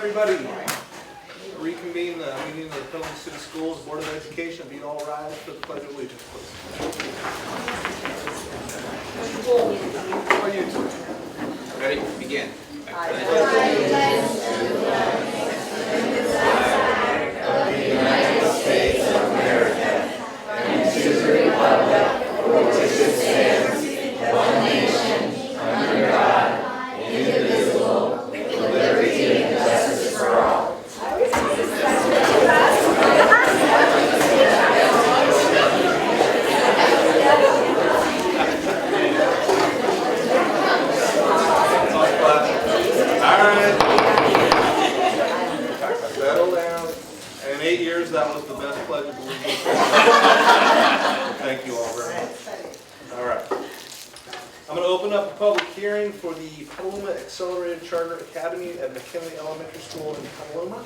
everybody. Reconvene the meeting of the Petaluma City Schools Board of Education. Be all rise for the Pledge of Allegiance, please. How are you two? Ready? Begin. I pledge allegiance to the flag of the United States of America and to the republic for which it stands, one nation, under God, indivisible, with liberty and justice for all. Settle down. In 8 years, that was the best pledge of allegiance. Thank you all very much. All right. I'm going to open up a public hearing for the Petaluma Accelerated Charter Academy at McKinley Elementary School in Petaluma.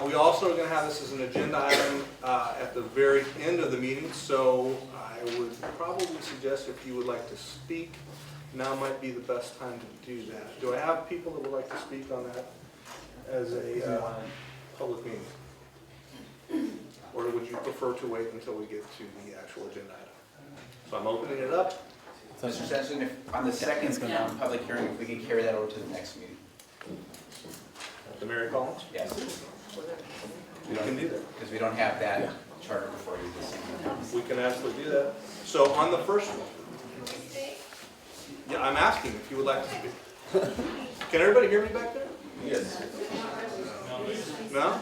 We also are going to have this as an agenda item at the very end of the meeting, so I would probably suggest if you would like to speak, now might be the best time to do that. Do I have people that would like to speak on that as a public meeting? Or would you prefer to wait until we get to the actual agenda item? So I'm opening it up. Mr. Sampson, if on the second public hearing, if we can carry that over to the next meeting. The Mary Collins? Yes. We can do that. Because we don't have that charter before you this evening. We can absolutely do that. So on the first one. Yeah, I'm asking if you would like to speak. Can everybody hear me back there? Yes. No?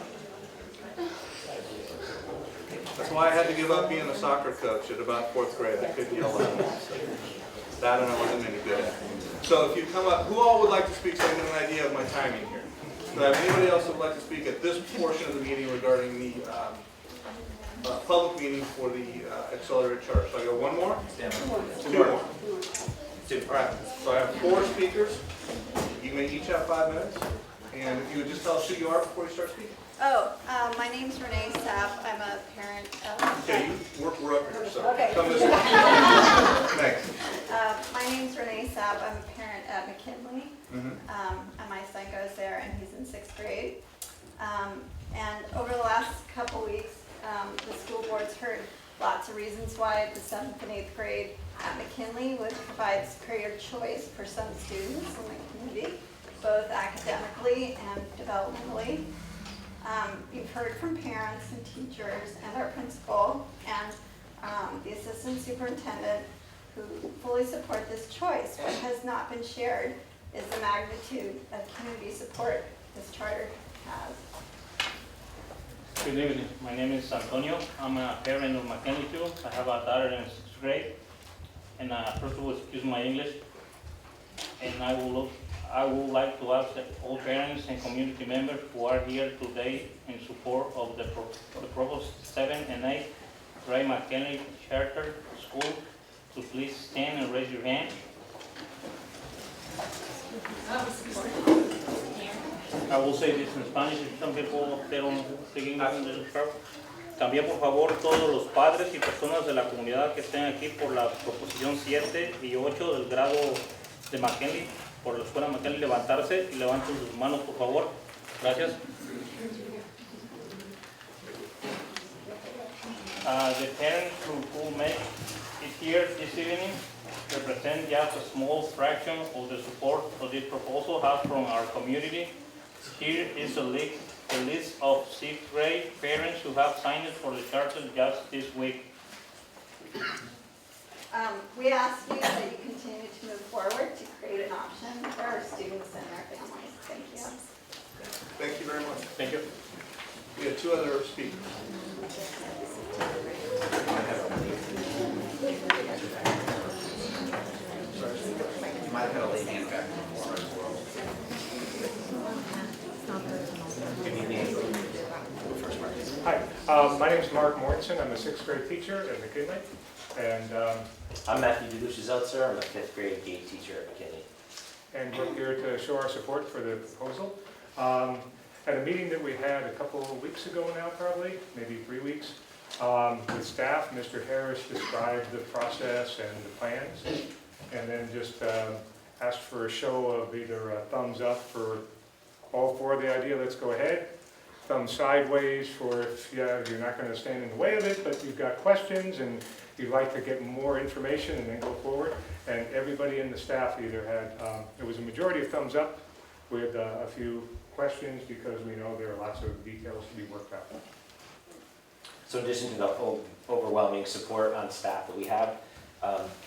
That's why I had to give up being a soccer coach at about 4th grade. I couldn't yell at them. So that and I wasn't any good at it. So if you come up, who all would like to speak so I get an idea of my timing here? Do I have anybody else that would like to speak at this portion of the meeting regarding the public meeting for the accelerated charter? So I go one more? Two more. Two. All right. So I have 4 speakers. You may each have 5 minutes. And if you would just tell us who you are before you start speaking. My name's Renee Sapp. I'm a parent of... Okay, we're up here, so Okay. come this way. Thanks. My name's Renee Sapp. I'm a parent at McKinley. Mm-hmm. And my son goes there, and he's in 6th grade. And over the last couple weeks, the school board's heard lots of reasons why the 7th and 8th grade at McKinley would provide superior choice for some students in the community, both academically and developmentally. You've heard from parents and teachers and our principal and the assistant superintendent who fully support this choice. What has not been shared is the magnitude of community support this charter has. Good evening. My name is Antonio. I'm a parent of McKinley too. I have a daughter in 6th grade. And first of all, excuse my English. And I would like to ask all parents and community members who are here today in support of the Proposed 7 and 8 Ray McKinley Charter School to please stand and raise your hand. I will say this in Spanish if some people they don't speak English. También, por favor, todos los padres y personas de la comunidad que estén aquí por la proposición 7 y 8 del grado de McKinley, por la escuela McKinley, levantarse y levanten sus manos, por favor. Gracias. The parents who make it here this evening represent just a small fraction of the support that this proposal has from our community. Here is a list of 6th grade parents who have signed for the charter just this week. We ask you that you continue to move forward to create an option for our students and their families. Thank you. Thank you very much. Thank you. We have 2 other speakers. You might have had a late hand back before as well. Good evening. First, Mark. Hi, my name is Mark Mortensen. I'm a 6th grade teacher at McKinley. And I'm Matthew DeLucia-Zeltzer. I'm a 5th grade gate teacher at McKinley. and we're here to show our support for the proposal. At a meeting that we had a couple of weeks ago now, probably, maybe 3 weeks, with staff, Mr. Harris described the process and the plans, and then just asked for a show of either a thumbs up for All for the idea, let's go ahead. Thumb sideways for if you're not going to stand in the way of it, but you've got questions and you'd like to get more information and then go forward. And everybody in the staff either had, there was a majority of thumbs up with a few questions because we know there are lots of details to be worked out. So in addition to the overwhelming support on staff that we have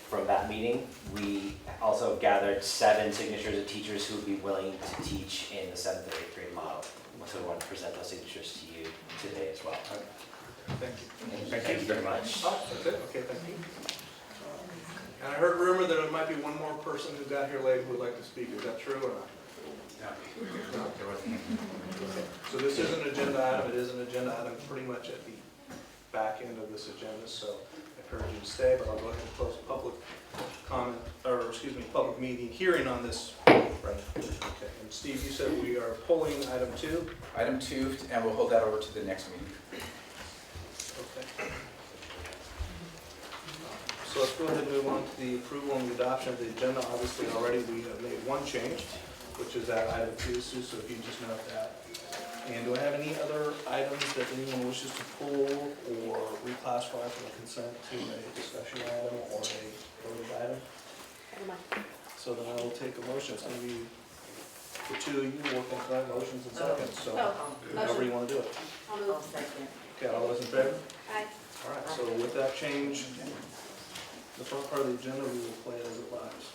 from that meeting, we also gathered 7 signatures of teachers who would be willing to teach in the 7th or 8th grade model. So we want to present those signatures to you today as well. Thank you. Thank you very much. Oh, that's it? Okay, thank you. And I heard rumor that there might be one more person who got here late who would like to speak. Is that true or not? No. Okay. So this is an agenda item. It is an agenda item pretty much at the back end of this agenda, so I encourage you to stay, but I'll go ahead and close public comment, or excuse me, public meeting hearing on this. Right. Okay. And Steve, you said we are pulling item 2. Item 2, and we'll hold that over to the next meeting. Okay. So let's go ahead and move on to the approval and the adoption of the agenda. Obviously, already we have made one change, which is that item 2, Sue, so if you just note that. And do I have any other items that anyone wishes to pull or reclassify from a consent to a discussion item or a voted item? So then I will take a motion. It's going to be the two of you working tonight, motions and seconds. So however you want to do it. I'll move second. Okay, all those in favor? Aye. All right, so with that change, the front part of the agenda, we will play as it lies.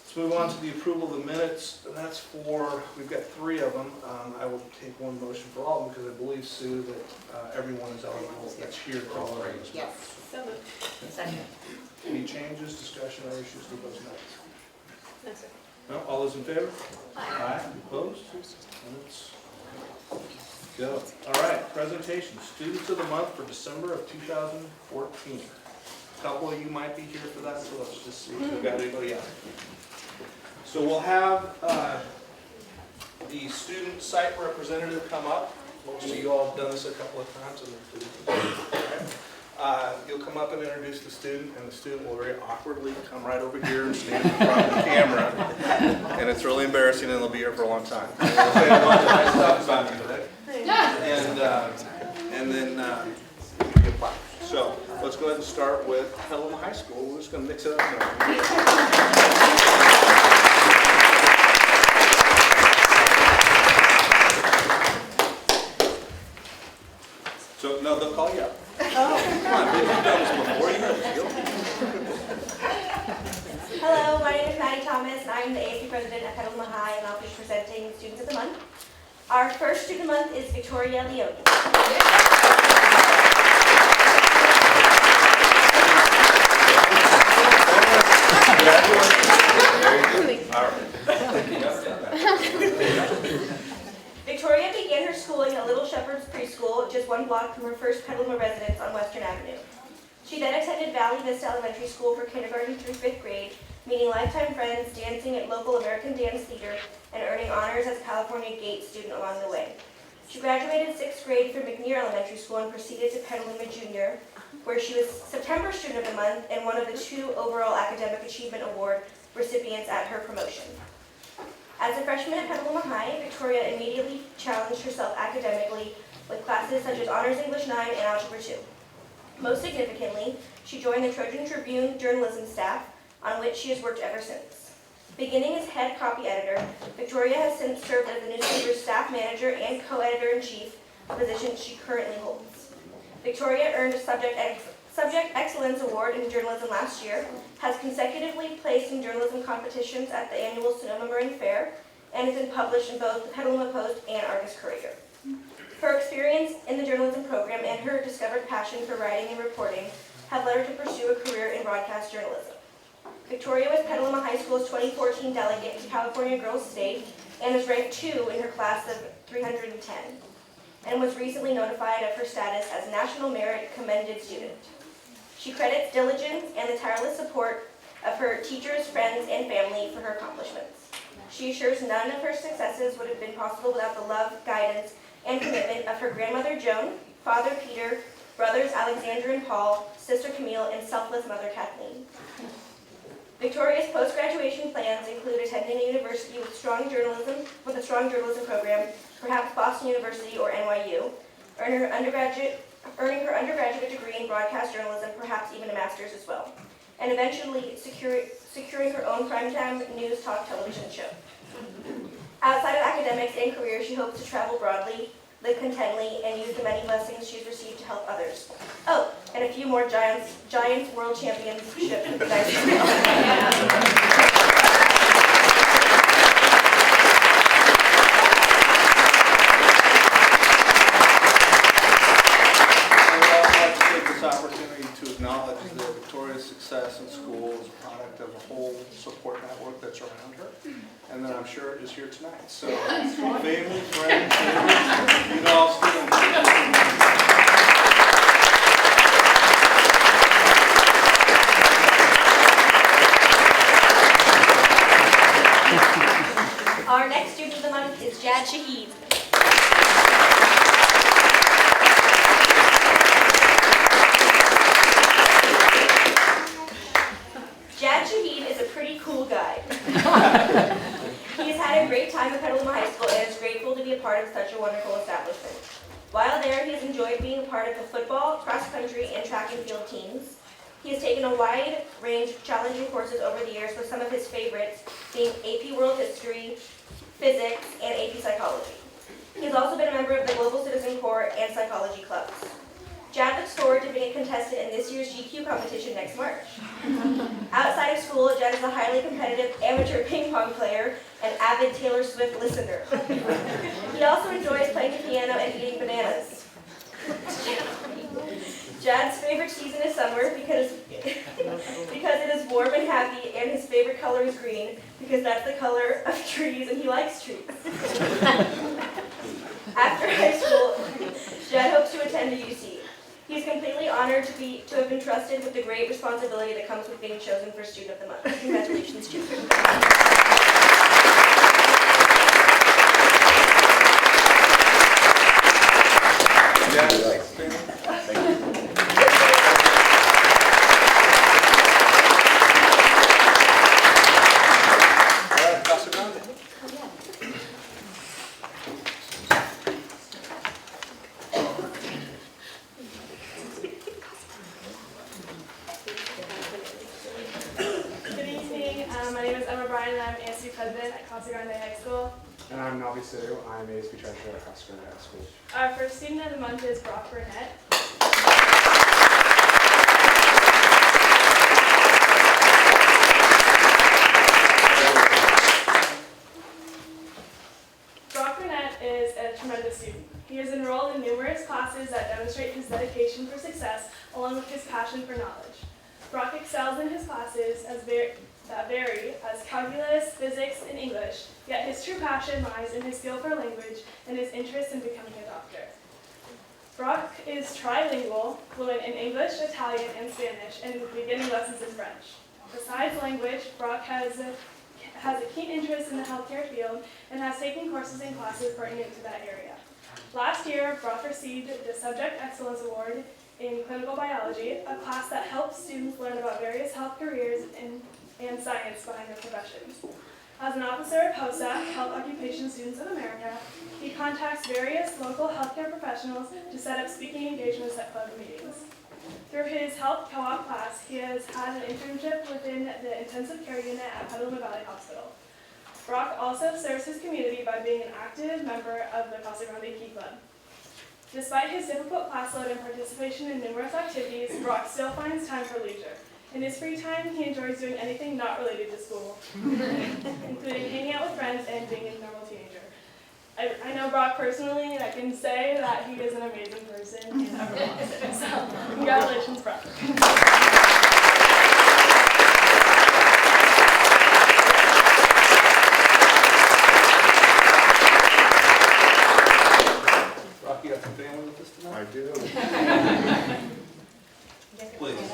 Let's move on to the approval of the minutes, and that's for, we've got 3 of them. I will take one motion for all of them because I believe, Sue, that everyone is eligible that's here to call our minutes. Yes. So moved. Second. Any changes, discussion, or issues with those minutes? No, sir. No, all those in favor? Aye. Opposed? Minutes. Go. All right, presentation, students of the month for December of 2014. A couple of you might be here for that, so let's just see if we've got anybody else. So we'll have the student site representative come up. Most of you all have done this a couple of times. You'll come up and introduce the student, and the student will very awkwardly come right over here and stand in front of the camera. And it's really embarrassing, and they'll be here for a long time. We'll say a bunch of nice stuff about you today. And then give you a plaque. So let's go ahead and start with Petaluma High School. We're just going to mix it up now. So, no, they'll call you up. Come on, you've done this before, you know the deal. Hello, my name is Maddie Thomas, and I'm the ASB president at Petaluma High, and I'll be presenting Students of the Month. Our first student of the month is Victoria Leone. Victoria began her schooling at Little Shepherd's Preschool, just 1 block from her first Petaluma residence on Western Avenue. She then attended Valley Vista Elementary School for kindergarten through 5th grade, meeting lifetime friends, dancing at local American Dance Theater, and earning honors as a California Gate student along the way. She graduated 6th grade from McNear Elementary School and proceeded to Petaluma Junior, where she was September Student of the Month and one of the 2 overall Academic Achievement Award recipients at her promotion. As a freshman at Petaluma High, Victoria immediately challenged herself academically with classes such as Honors English 9 and Algebra 2. Most significantly, she joined the Trojan Tribune journalism staff, on which she has worked ever since. Beginning as head copy editor, Victoria has since served as the newspaper's staff manager and co-editor-in-chief, a position she currently holds. Victoria earned a Subject Excellence Award in journalism last year, has consecutively placed in journalism competitions at the annual Sonoma Marin Fair, and has been published in both the Petaluma Post and Argus Courier. Her experience in the journalism program and her discovered passion for writing and reporting have led her to pursue a career in broadcast journalism. Victoria was Petaluma High School's 2014 delegate to California Girls State and was ranked 2 in her class of 310, and was recently notified of her status as National Merit Commended Student. She credits diligence and the tireless support of her teachers, friends, and family for her accomplishments. She assures none of her successes would have been possible without the love, guidance, and commitment of her grandmother Joan, father Peter, brothers Alexander and Paul, sister Camille, and selfless mother Kathleen. Victoria's post-graduation plans include attending a university with a strong journalism program, perhaps Boston University or NYU, earning her undergraduate degree in broadcast journalism, perhaps even a master's as well, and eventually securing her own primetime news talk television show. Outside of academics and career, she hopes to travel broadly, live contently, and use the many blessings she's received to help others. Oh, and a few more Giants World Championship would be nice to know. Opportunity to acknowledge the Victoria's success in school as a product of a whole support network that's around her, and that I'm sure is here tonight. So, family, friends, neighbors, you all students. Our next student of the month is Jad Shahid. Jad Shahid is a pretty cool guy. He has had a great time at Petaluma High School and is grateful to be a part of such a wonderful establishment. While there, he has enjoyed being a part of the football, cross country, and track and field teams. He has taken a wide range of challenging courses over the years, with some of his favorites being AP World History, Physics, and AP Psychology. He has also been a member of the Global Citizen Corps and Psychology clubs. Jad looks forward to being a contestant in this year's GQ competition next March. Outside of school, Jad is a highly competitive amateur ping pong player and avid Taylor Swift listener. He also enjoys playing the piano and eating bananas. Jad's favorite season is summer because it is warm and happy, and his favorite color is green because that's the color of trees and he likes trees. After high school, Jad hopes to attend the UC. He is completely honored to have been trusted with the great responsibility that comes with being chosen for Student of the Month. Congratulations, Jude. President at Casa Grande High School. And I'm Navi Sidhu. I'm ASB Treasurer at Casa Grande High School. Our first student of the month is Brock Burnett. Brock Burnett is a tremendous student. He is enrolled in numerous classes that demonstrate his dedication for success, along with his passion for knowledge. Brock excels in his classes that vary as calculus, physics, and English, yet his true passion lies in his skill for language and his interest in becoming a doctor. Brock is trilingual, fluent in English, Italian, and Spanish, and beginning lessons in French. Besides language, Brock has a keen interest in the healthcare field and has taken courses and classes pertinent to that area. Last year, Brock received the Subject Excellence Award in Clinical Biology, a class that helps students learn about various health careers and science behind their professions. As an officer of HOSA, Health Occupation Students of America, he contacts various local healthcare professionals to set up speaking engagements at club meetings. Through his health co-op class, he has had an internship within the intensive care unit at Petaluma Valley Hospital. Brock also serves his community by being an active member of the Casa Grande Key Club. Despite his difficult class load and participation in numerous activities, Brock still finds time for leisure. In his free time, he enjoys doing anything not related to school, including hanging out with friends and being a normal teenager. I know Brock personally, and I can say that he is an amazing person and everyone loves him. So, congratulations, Brock. Brock, you got some family with us tonight? I do. Please.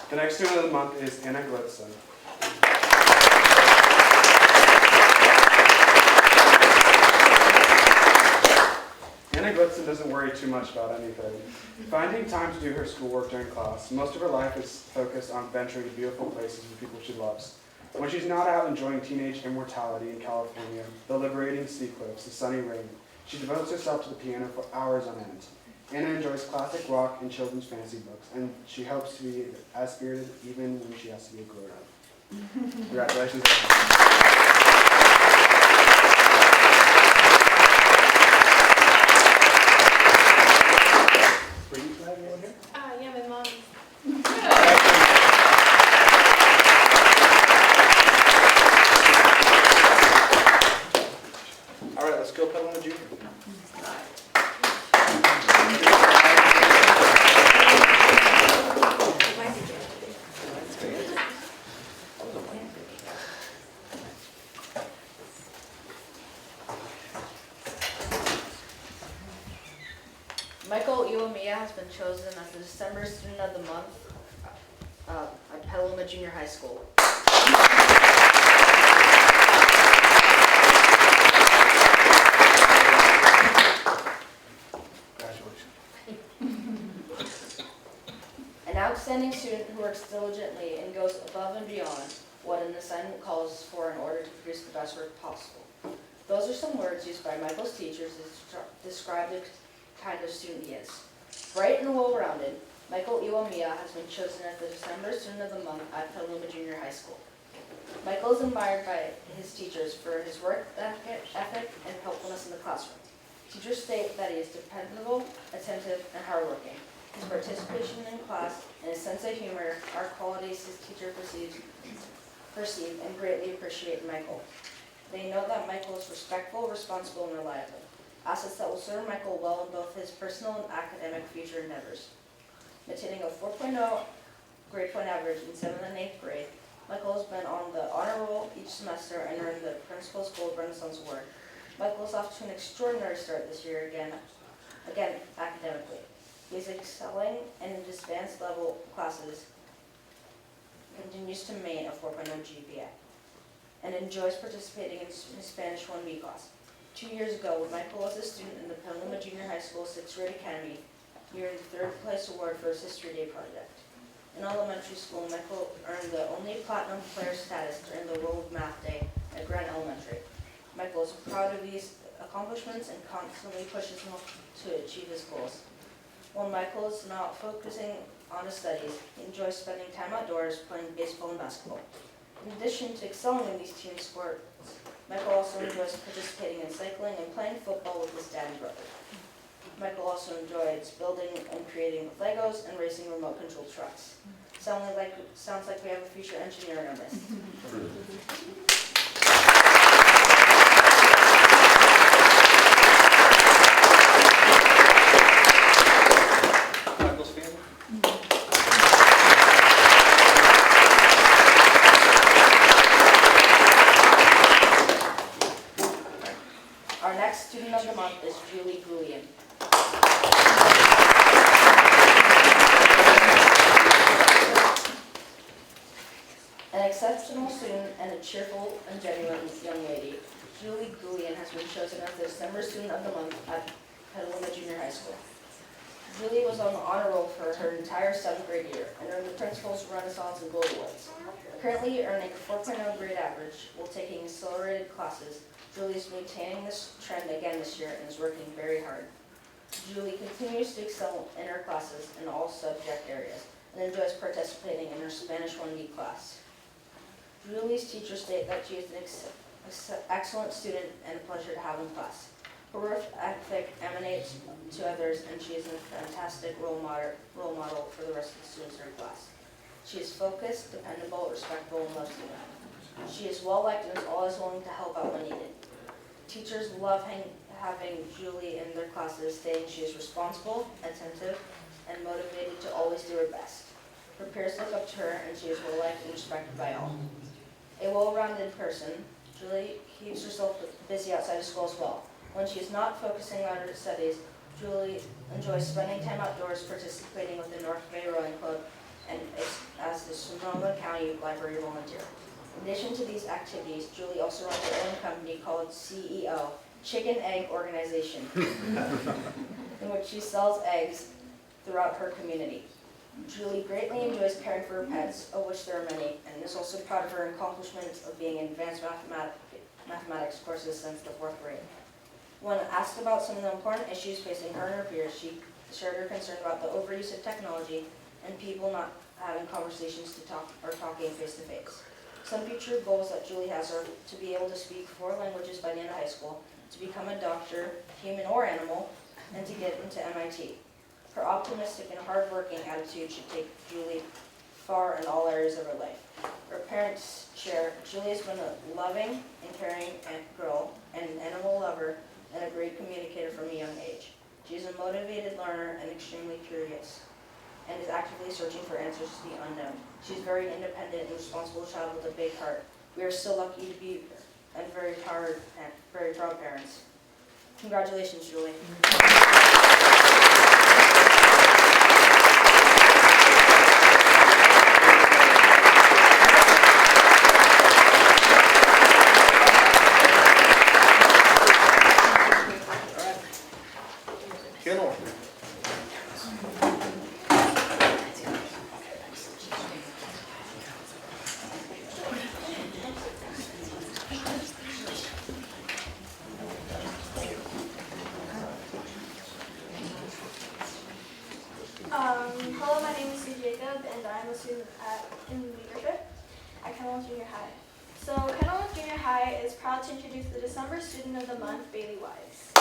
The next student of the month is Anna Glitzen. Anna Blitzen doesn't worry too much about anything. Finding time to do her schoolwork during class, most of her life is focused on venturing to beautiful places with people she loves. When she's not out enjoying teenage immortality in California, the liberating sea cliffs, the sunny rain, she devotes herself to the piano for hours on end. Anna enjoys classic rock and children's fantasy books, and she hopes to be as spirited even when she has to be a grown-up. Congratulations. Were you glad you were here? Yeah, my mom. All right, let's go Petaluma Junior. Michael Iwamiya has been chosen as the December Student of the Month at Petaluma Junior High School. An outstanding student who works diligently and goes above and beyond what an assignment calls for in order to produce the best work possible. Those are some words used by Michael's teachers to describe the kind of student he is. Bright and well-rounded, Michael Iwamiya has been chosen as the December Student of the Month at Petaluma Junior High School. Michael is admired by his teachers for his work ethic and helpfulness in the classroom. Teachers state that he is dependable, attentive, and hardworking. His participation in class and his sense of humor are qualities his teacher perceive and greatly appreciate in Michael. They know that Michael is respectful, responsible, and reliable. Assets that will serve Michael well in both his personal and academic future endeavors. Attaining a 4.0 grade point average in 7th and 8th grade, Michael has been on the honor roll each semester and earned the Principal's Gold Renaissance Award. Michael is off to an extraordinary start this year again academically. He is excelling in his advanced level classes, continues to maintain a 4.0 GPA, and enjoys participating in his Spanish 1B class. 2 years ago, when Michael was a student in the Petaluma Junior High School 6th grade academy, he earned the 3rd place award for his History Day project. In elementary school, Michael earned the only platinum player status during the World Math Day at Grant Elementary. Michael is proud of these accomplishments and constantly pushes him to achieve his goals. When Michael is not focusing on his studies, he enjoys spending time outdoors playing baseball and basketball. In addition to excelling in these team sports, Michael also enjoys participating in cycling and playing football with his dad and brother. Michael also enjoys building and creating Legos and racing remote-controlled trucks. Sounds like we have a future engineer in our midst. Michael's family. Our next student of the month is Julie Goulian. An exceptional student and a cheerful and genuine young lady, Julie Goulian has been chosen as the December Student of the Month at Petaluma Junior High School. Julie was on the honor roll for her entire 7th grade year and earned the Principal's Renaissance and Gold Awards. Currently earning a 4.0 grade average while taking accelerated classes, Julie is maintaining this trend again this year and is working very hard. Julie continues to excel in her classes in all subject areas and enjoys participating in her Spanish 1B class. Julie's teachers state that she is an excellent student and a pleasure to have in class. Her work ethic emanates to others, and she is a fantastic role model for the rest of the students in her class. She is focused, dependable, respectful, and loves you. She is well-liked and is always willing to help out when needed. Teachers love having Julie in their classes, stating she is responsible, attentive, and motivated to always do her best. Her peers look up to her, and she is well-liked and respected by all. A well-rounded person, Julie keeps herself busy outside of school as well. When she is not focusing on her studies, Julie enjoys spending time outdoors, participating with the North Bay Rowing Club, and as the Sonoma County Library volunteer. In addition to these activities, Julie also runs her own company called CEO chicken egg organization, in which she sells eggs throughout her community. Julie greatly enjoys caring for her pets, of which there are many, and is also proud of her accomplishments of being in advanced mathematics courses since the 4th grade. When asked about some of the important issues facing her and her peers, she shared her concern about the overuse of technology and people not having conversations to talk or talking face to face. Some future goals that Julie has are to be able to speak 4 languages by the end of high school, to become a doctor, human or animal, and to get into MIT. Her optimistic and hardworking attitude should take Julie far in all areas of her life. Her parents share Julie has been a loving and caring girl, and an animal lover, and a great communicator from a young age. She is a motivated learner and extremely curious, and is actively searching for answers to the unknown. She's a very independent and responsible child with a big heart. We are so lucky to be and very proud parents. Congratulations, Julie. Hello, my name is Sue Jacob, and I'm a student in leadership at Kennel Junior High. So Kennel Junior High is proud to introduce the December Student of the Month, Bailey Wise.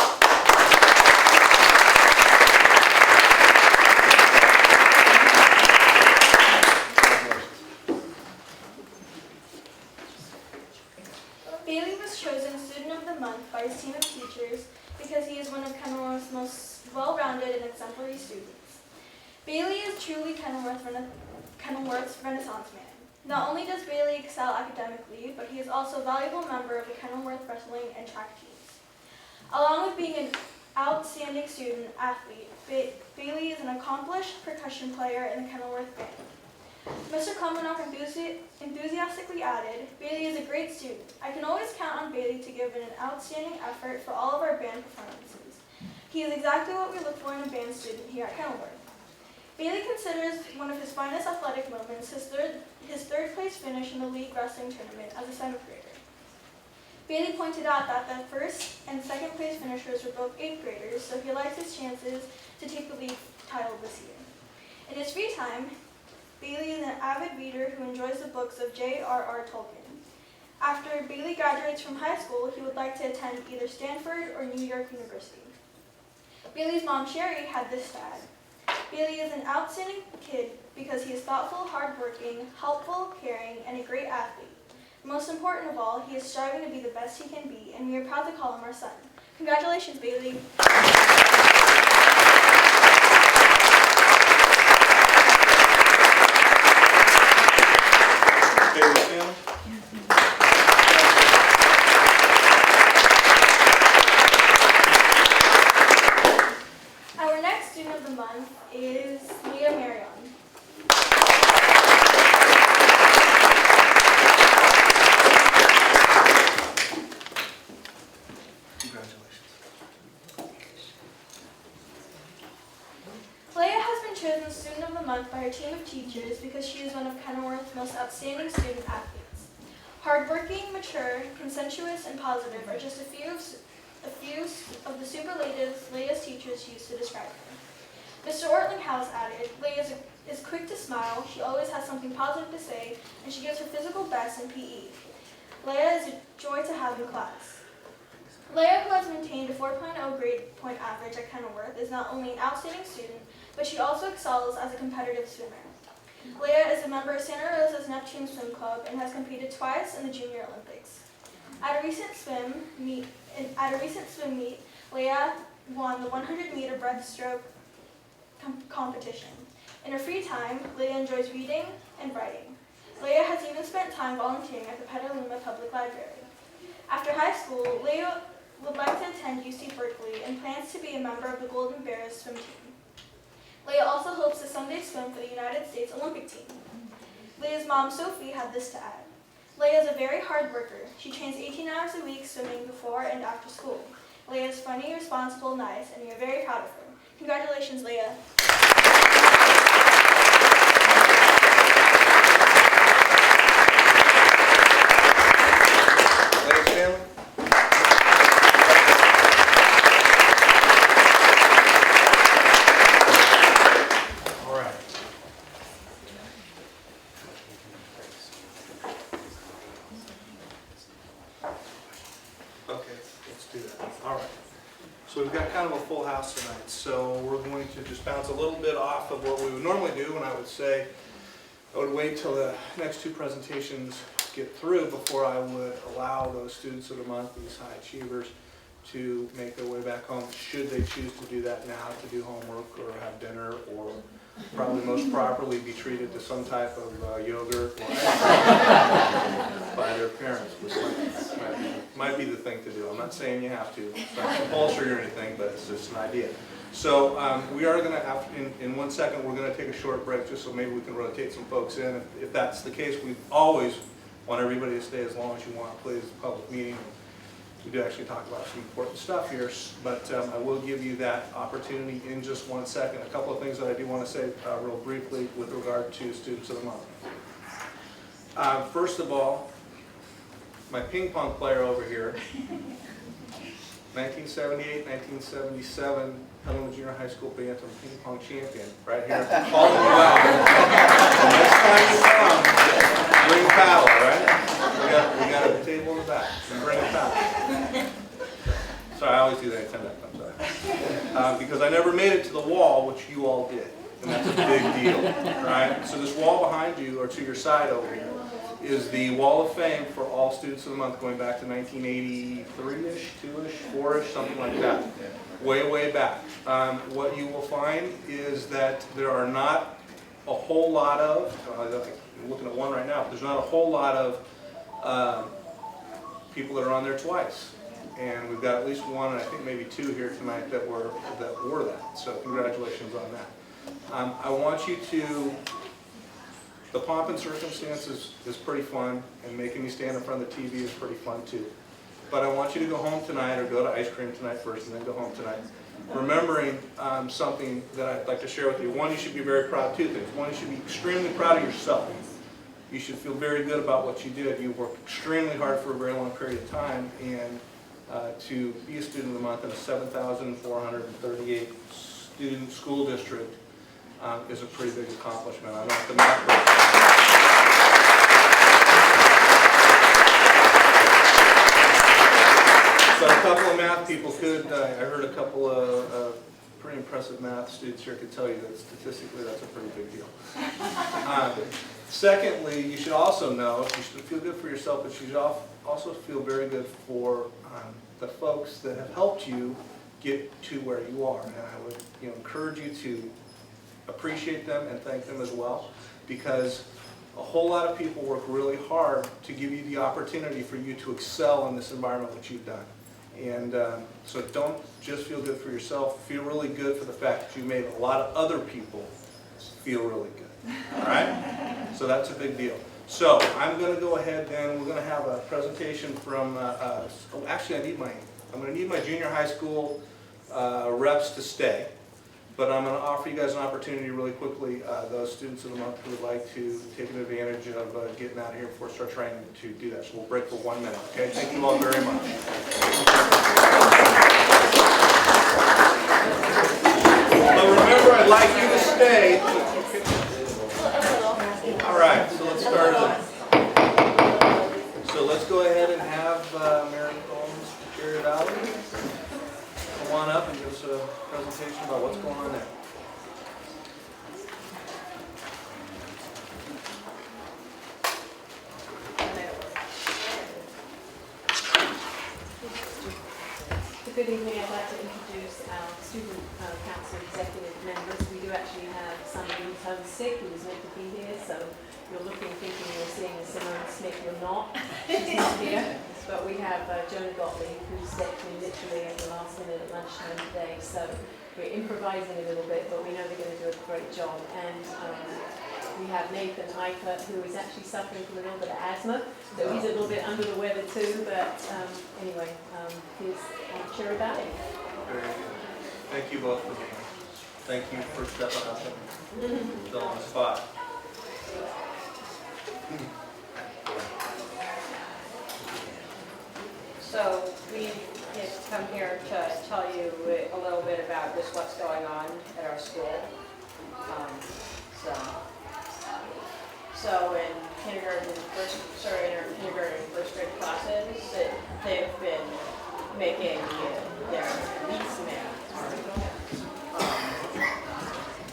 Bailey was chosen Student of the Month by his team of teachers because he is one of Kenilworth's most well-rounded and exemplary students. Bailey is truly Kenilworth's Renaissance man. Not only does Bailey excel academically, but he is also a valuable member of the Kenilworth wrestling and track teams. Along with being an outstanding student athlete, Bailey is an accomplished percussion player in the Kenilworth band. Mr. Komanoff enthusiastically added, Bailey is a great student. I can always count on Bailey to give an outstanding effort for all of our band performances. He is exactly what we look for in a band student here at Kenilworth. Bailey considers one of his finest athletic moments his third place finish in the league wrestling tournament as a 7th grader. Bailey pointed out that the first and second place finishers were both 8th graders, so he likes his chances to take the league title this year. In his free time, Bailey is an avid reader who enjoys the books of J.R.R. Tolkien. After Bailey graduates from high school, he would like to attend either Stanford or New York University. Bailey's mom, Sherry, had this to add. Bailey is an outstanding kid because he is thoughtful, hardworking, helpful, caring, and a great athlete. Most important of all, he is striving to be the best he can be, and we are proud to call him our son. Congratulations, Bailey. Bailey Sim. Our next student of the month is Leah Marion. Congratulations. Leah has been chosen Student of the Month by her team of teachers because she is one of Kenilworth's most outstanding student athletes. Hardworking, mature, conscientious, and positive are just a few of the superlatives Leah's teachers used to describe her. Mr. Ortlinghouse added, Leah is quick to smile, she always has something positive to say, and she gives her physical best in PE. Leah is a joy to have in class. Leah, who has maintained a 4.0 grade point average at Kenilworth, is not only an outstanding student, but she also excels as a competitive swimmer. Leah is a member of Santa Rosa's Neptune Swim Club and has competed twice in the Junior Olympics. At a recent swim meet, Leah won the 100-meter breaststroke competition. In her free time, Leah enjoys reading and writing. Leah has even spent time volunteering at the Petaluma Public Library. After high school, Leah would like to attend UC Berkeley and plans to be a member of the Golden Bears swim team. Leah also hopes to someday swim for the United States Olympic team. Leah's mom, Sophie, had this to add. Leah is a very hard worker. She trains 18 hours a week swimming before and after school. Leah is funny, responsible, nice, and we are very proud of her. Congratulations, Leah. Ladies and gentlemen. All right. Okay, let's do that. All right. So we've got kind of a full house tonight, so we're going to just bounce a little bit off of what we would normally do, and I would say I would wait till the next two presentations get through before I would allow those students of the month, these high achievers, to make their way back home, should they choose to do that now, to do homework or have dinner, or probably most properly be treated to some type of yogurt or by their parents, which might be the thing to do. I'm not saying you have to, it's not compulsory or anything, but it's just an idea. So we are going to, in 1 second, we're going to take a short break just so maybe we can rotate some folks in. If that's the case, we always want everybody to stay as long as you want, please. It's a public meeting. We do actually talk about some important stuff here, but I will give you that opportunity in just 1 second. A couple of things that I do want to say real briefly with regard to Students of the Month. First of all, my ping pong player over here, 1978, 1977, Petaluma Junior High School Bantam ping pong champion, right here, calling you out. The next time you come, bring a paddle, all right? We got a table in the back, and bring a paddle. Sorry, I always do that anytime that comes up. Because I never made it to the wall, which you all did, and that's a big deal, right? So this wall behind you, or to your side over here, is the Wall of Fame for all Students of the Month going back to 1983-ish, 2-ish, 4-ish, something like that. Way, way back. What you will find is that there are not a whole lot of, I'm looking at one right now, but there's not a whole lot of people that are on there twice. And we've got at least one, and I think maybe two here tonight that were that. So congratulations on that. I want you to, the pomp and circumstances is pretty fun, and making me stand in front of the TV is pretty fun too. But I want you to go home tonight, or go to ice cream tonight first, and then go home tonight, remembering something that I'd like to share with you. One, you should be very proud of two things. One, you should be extremely proud of yourself. You should feel very good about what you did. You worked extremely hard for a very long period of time, and to be a Student of the Month in a 7,438 student school district is a pretty big accomplishment. I know the math person. So a couple of math people could, I heard a couple of pretty impressive math students here could tell you that statistically that's a pretty big deal. Secondly, you should also know, you should feel good for yourself, but you should also feel very good for the folks that have helped you get to where you are. And I would encourage you to appreciate them and thank them as well, because a whole lot of people work really hard to give you the opportunity for you to excel in this environment which you've done. And so don't just feel good for yourself, feel really good for the fact that you made a lot of other people feel really good. All right? So that's a big deal. So I'm going to go ahead and we're going to have a presentation from, actually I'm going to need my junior high school reps to stay. But I'm going to offer you guys an opportunity really quickly, those Students of the Month who would like to take advantage of getting out of here before it starts raining, to do that. So we'll break for 1 minute, okay? Thank you all very much. But remember, I'd like you to stay. All right, so let's start. So let's go ahead and have Mary Combs, Superior Valley, come on up and give us a presentation about what's going on there. Good evening. I'd like to introduce our Student Council executive members. We do actually have somebody who's homesick who was meant to be here, so you're looking, thinking you're seeing a Simone Smith, you're not. She's not here. But we have Jonah Gottlieb, who stepped in literally at the last minute at lunchtime today. So we're improvising a little bit, but we know they're going to do a great job. And We have Nathan Eikert, who is actually suffering from a little bit of asthma, so he's a little bit under the weather too, but anyway, here's Cherry Valley. Very good. Thank you both for being here. Thank you for stepping up and filling the spot. So we have come here to tell you a little bit about just what's going on at our school. So in kindergarten, in our kindergarten and first grade classes, they've been making their weeks math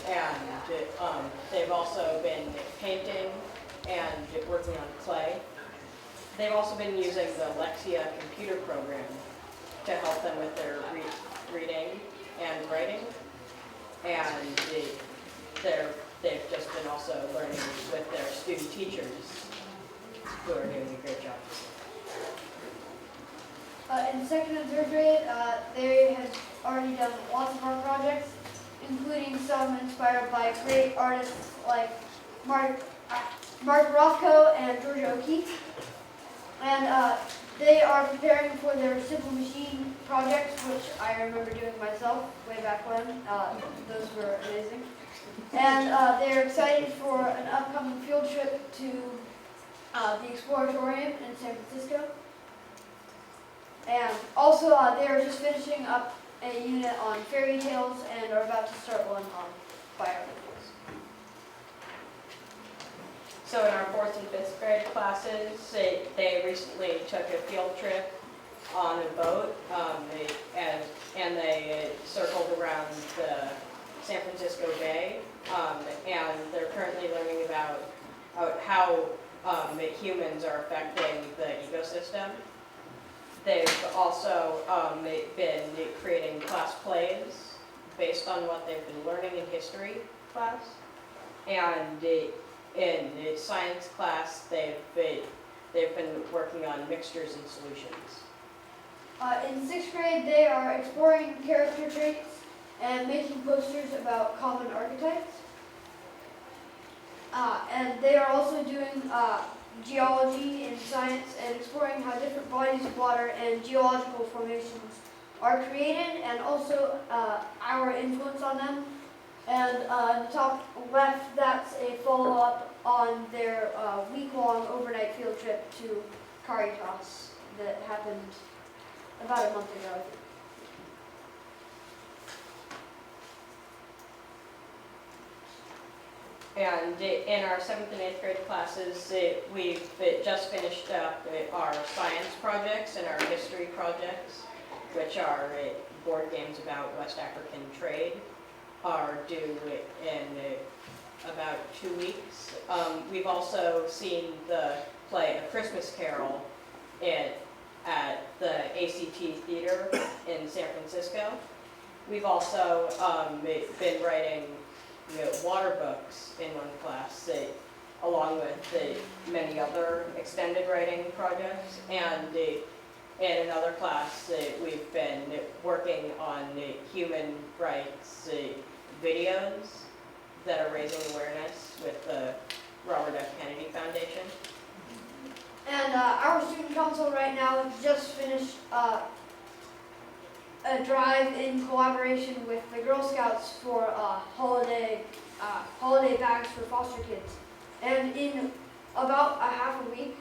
and they've also been painting and working on clay. They've also been using the Lexia computer program to help them with their reading and writing. And they've just been also learning with their student teachers who are doing a great job. In second and third grade, they have already done lots of art projects, including some inspired by great artists like Mark Rothko and Georgia O'Keeffe. And they are preparing for their simple machine projects, which I remember doing myself way back when. Those were amazing. And they're excited for an upcoming field trip to the Exploratorium in San Francisco. And also, they are just finishing up a unit on fairy tales and are about to start one on biographies. So in our fourth and fifth grade classes, they recently took a field trip on a boat, and they circled around the San Francisco Bay, and they're currently learning about how humans are affecting the ecosystem. They've also been creating class plays based on what they've been learning in history class, and in science class, they've been working on mixtures and solutions. In sixth grade, they are exploring character traits and making posters about common archetypes. And they are also doing geology and science and exploring how different bodies of water and geological formations are created, and also our influence on them. And in the top left, that's a follow-up on their week-long overnight field trip to Caritas that happened about a month ago, I think. And in our 7th and 8th grade classes, we've just finished up our science projects and our history projects, which are board games about West African trade, are due in about 2 weeks. We've also seen the play A Christmas Carol at the ACT Theater in San Francisco. We've also been writing water books in one class, along with many other extended writing projects. And in another class, we've been working on human rights videos that are raising awareness with the Robert F. Kennedy Foundation. And our student council right now just finished a drive in collaboration with the Girl Scouts for holiday bags for foster kids. And in about a half a week,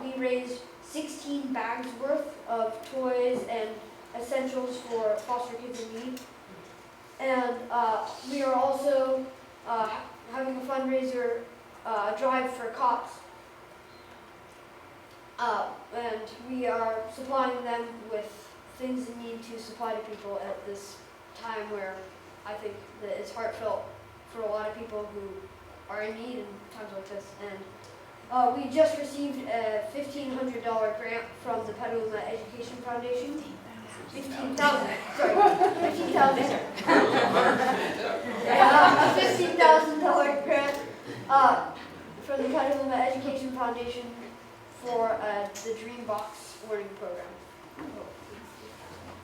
we raised 16 bags worth of toys and essentials for foster kids in need. And we are also having a fundraiser drive for cots. And we are supplying them with things they need to supply to people at this time where I think that it's heartfelt for a lot of people who are in need in times like this. And we just received a $1,500 grant from the Petaluma Education Foundation. $15,000, sorry, $15,000. A $15,000 grant from the Petaluma Education Foundation for the Dream Box learning program.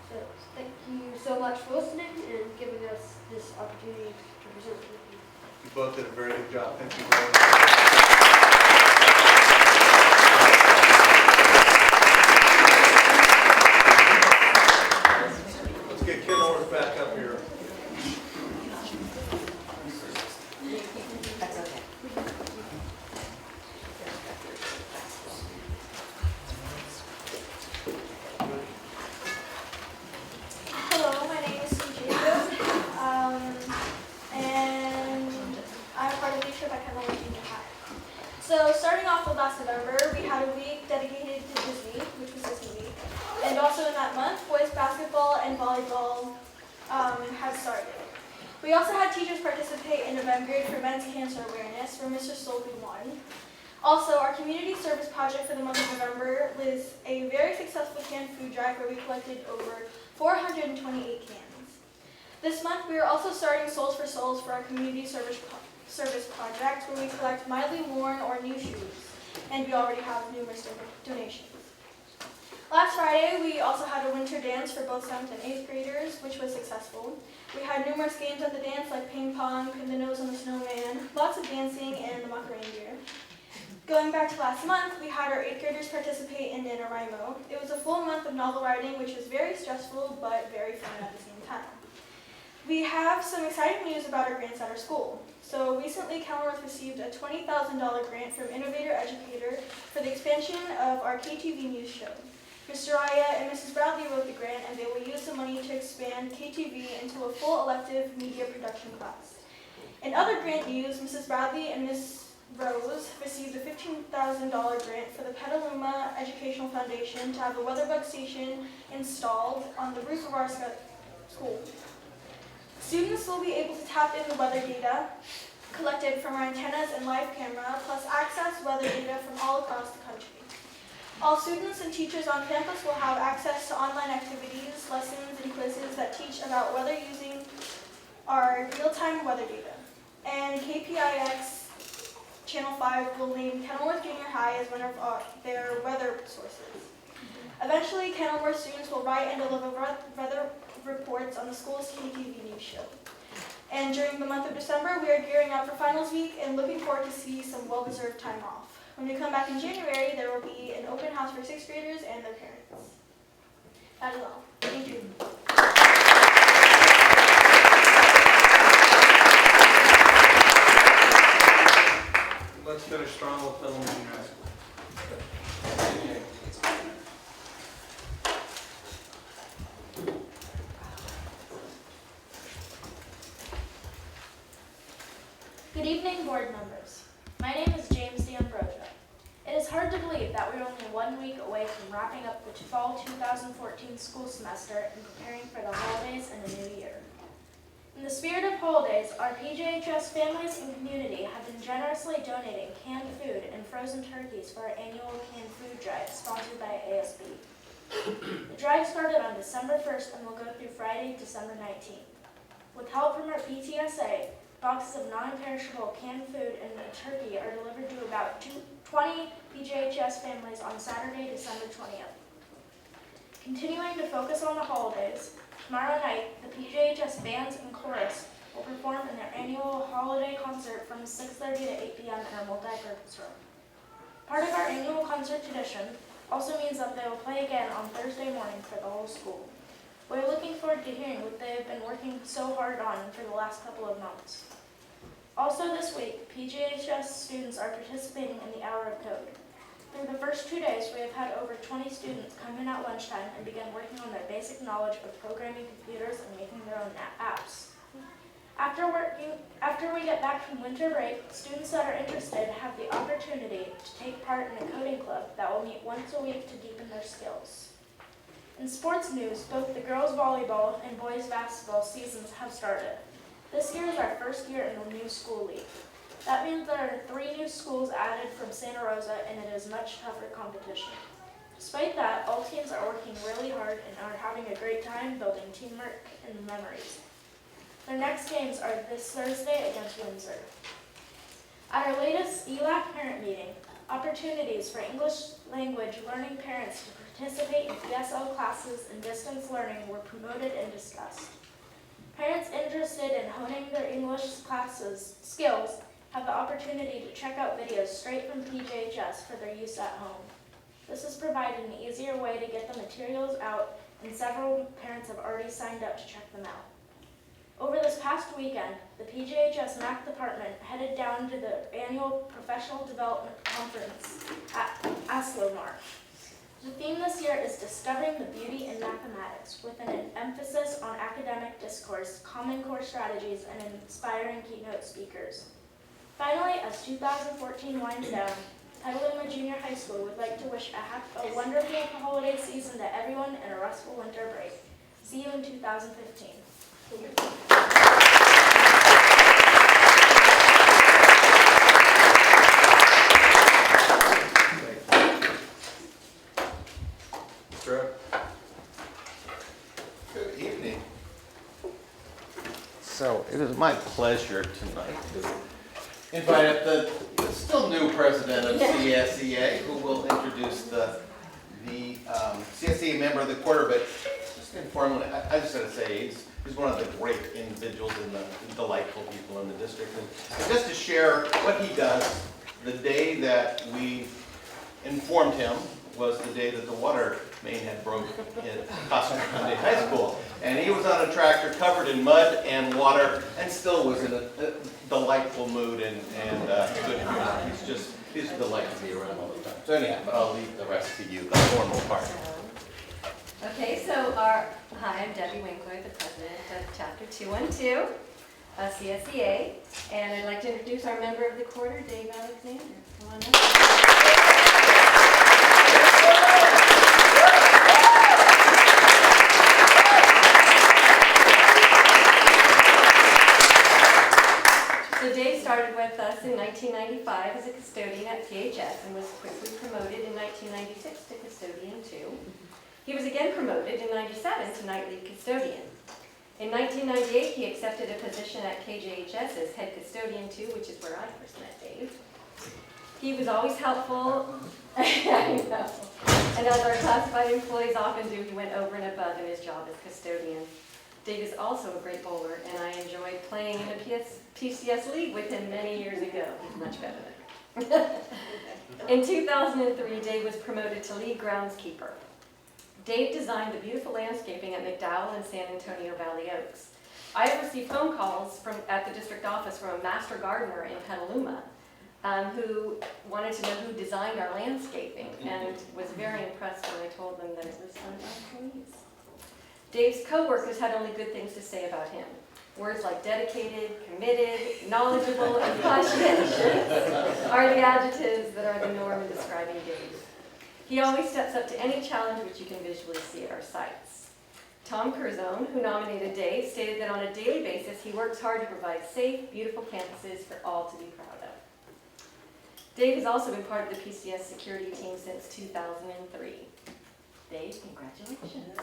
So thank you so much for listening and giving us this opportunity to present with you. You both did a very good job. Thank you very much. Let's get Kenilworth back up here. That's okay. Hello, my name is Sue Jacob, and I'm part of leadership at Kenilworth Junior High. So starting off with last November, we had a week dedicated to Disney, which was Disney Week. And also in that month, boys basketball and volleyball have started. We also had teachers participate in November for men's cancer awareness, where Mr. Stolby won. Also, our community service project for the month of November was a very successful canned food drive where we collected over 428 cans. This month, we are also starting Souls for Souls for our community service project, where we collect mildly worn or new shoes, and we already have numerous donations. Last Friday, we also had a winter dance for both 7th and 8th graders, which was successful. We had numerous games at the dance, like ping pong, pin the nose on the snowman, lots of dancing, and the muck reindeer. Going back to last month, we had our 8th graders participate in NaNoWriMo. It was a full month of novel writing, which was very stressful, but very fun at the same time. We have some exciting news about our grants at our school. So recently, Kenilworth received a $20,000 grant from Innovator Educator for the expansion of our KTV news show. Mr. Raya and Mrs. Bradley wrote the grant, and they will use the money to expand KTV into a full elective media production class. In other grant news, Mrs. Bradley and Ms. Rose received a $15,000 grant for the Petaluma Educational Foundation to have a weatherbug station installed on the roof of our school. Students will be able to tap in the weather data collected from our antennas and live camera, plus access weather data from all across the country. All students and teachers on campus will have access to online activities, lessons, and quizzes that teach about weather using our real-time weather data. And KPIX Channel 5 will name Kenilworth Junior High as one of their weather sources. Eventually, Kenilworth students will write and deliver weather reports on the school's KTV news show. And during the month of December, we are gearing up for finals week and looking forward to see some well-deserved time off. When we come back in January, there will be an open house for 6th graders and their parents. That is all. Thank you. Let's finish strong with Petaluma Junior High School. Good evening, board members. My name is James D'Ambrosio. It is hard to believe that we're only 1 week away from wrapping up the fall 2014 school semester and preparing for the holidays and the new year. In the spirit of holidays, our PJHS families and community have been generously donating canned food and frozen turkeys for our annual canned food drive sponsored by ASB. The drive started on December 1st and will go through Friday, December 19th. With help from our PTSA, boxes of non-perishable canned food and a turkey are delivered to about 20 PJHS families on Saturday, December 20th. Continuing to focus on the holidays, tomorrow night, the PJHS bands and chorus will perform in their annual holiday concert from 6:30 to 8 p.m. in our multi-purpose room. Part of our annual concert tradition also means that they will play again on Thursday morning for the whole school. We're looking forward to hearing what they have been working so hard on for the last couple of months. Also this week, PJHS students are participating in the Hour of Code. Through the first 2 days, we have had over 20 students come in at lunchtime and begin working on their basic knowledge of programming computers and making their own apps. After we get back from winter break, students that are interested have the opportunity to take part in a coding club that will meet once a week to deepen their skills. In sports news, both the girls volleyball and boys basketball seasons have started. This year is our first year in the new school league. That means there are 3 new schools added from Santa Rosa, and it is much tougher competition. Despite that, all teams are working really hard and are having a great time building teamwork and memories. Their next games are this Thursday against Windsor. At our latest ELAC parent meeting, opportunities for English language learning parents to participate in ESL classes and distance learning were promoted and discussed. Parents interested in honing their English classes skills have the opportunity to check out videos straight from PJHS for their use at home. This has provided an easier way to get the materials out, and several parents have already signed up to check them out. Over this past weekend, the PJHS Math Department headed down to the annual Professional Development Conference at Aslomar. The theme this year is Discovering the Beauty in Mathematics, with an emphasis on academic discourse, common core strategies, and inspiring keynote speakers. Finally, as 2014 winds down, Petaluma Junior High School would like to wish a wonderful holiday season to everyone and a restful winter break. See you in 2015. Good evening. So it is my pleasure tonight to invite up the still new president of CSEA, who will introduce the CSEA member of the quarter. But just informally, I just got to say he's one of the great individuals and the delightful people in the district. And just to share what he does, the day that we informed him was the day that the water main had broke at Casa Grande High School. And he was on a tractor covered in mud and water and still was in a delightful mood and good humor. He's a delight to be around all the time. So anyhow, I'll leave the rest to you, the formal part. Okay, so hi, I'm Debbie Winkler, the president of Chapter 212, CSEA, and I'd like to introduce our member of the quarter, Dave Alexander. Come on up. So Dave started with us in 1995 as a custodian at PHS and was quickly promoted in 1996 to custodian 2. He was again promoted in 97 to night lead custodian. In 1998, he accepted a position at KJHS as head custodian 2, which is where I first met Dave. He was always helpful, I know. And as our classified employees often do, he went over and above in his job as custodian. Dave is also a great bowler, and I enjoyed playing in a PCS league with him many years ago. He's much better than me. In 2003, Dave was promoted to lead groundskeeper. Dave designed the beautiful landscaping at McDowell and San Antonio Valley Oaks. I have received phone calls at the district office from a master gardener in Petaluma who wanted to know who designed our landscaping and was very impressed when I told them that it was one of our employees. Dave's co-workers had only good things to say about him. Words like dedicated, committed, knowledgeable, and conscientious are the adjectives that are the norm in describing Dave. He always steps up to any challenge which you can visually see at our sites. Tom Curzone, who nominated Dave, stated that on a daily basis he works hard to provide safe, beautiful campuses for all to be proud of. Dave has also been part of the PCS security team since 2003. Dave, congratulations.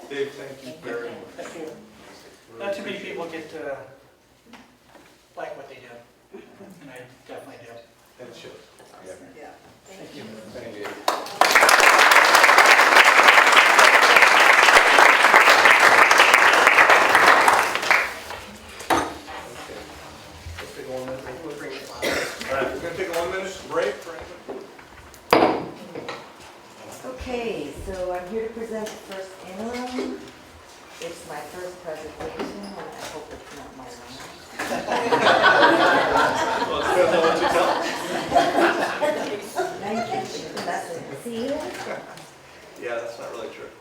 Dave, thank you very much. Thank you. Not too many people get to like what they do, and I definitely do. It should. Yeah. Thank you. Thank you. We're going to take a 1 minute break for anything. Okay, so I'm here to present the first interim. It's my first presentation, and I hope it's not my last. Well, it depends on what you tell. Thank you. That's it. See you. Yeah, that's not really true.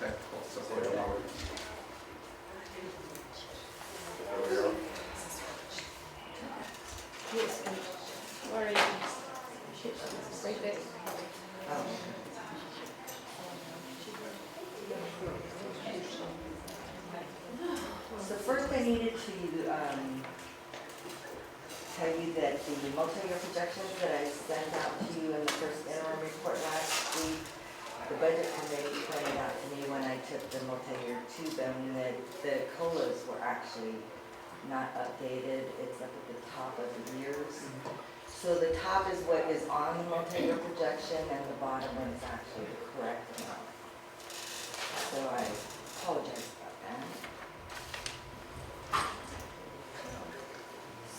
Okay, cool. So where are we? Where are you? Right there. So first I needed to tell you that the multi-year projections that I sent out to you in the first interim report last week, the budget committee pointed out to me when I took the multi-year to them that the COLAs were actually not updated. It's up at the top of the years. So the top is what is on the multi-year projection and the bottom one is actually the correct amount. So I apologize about that.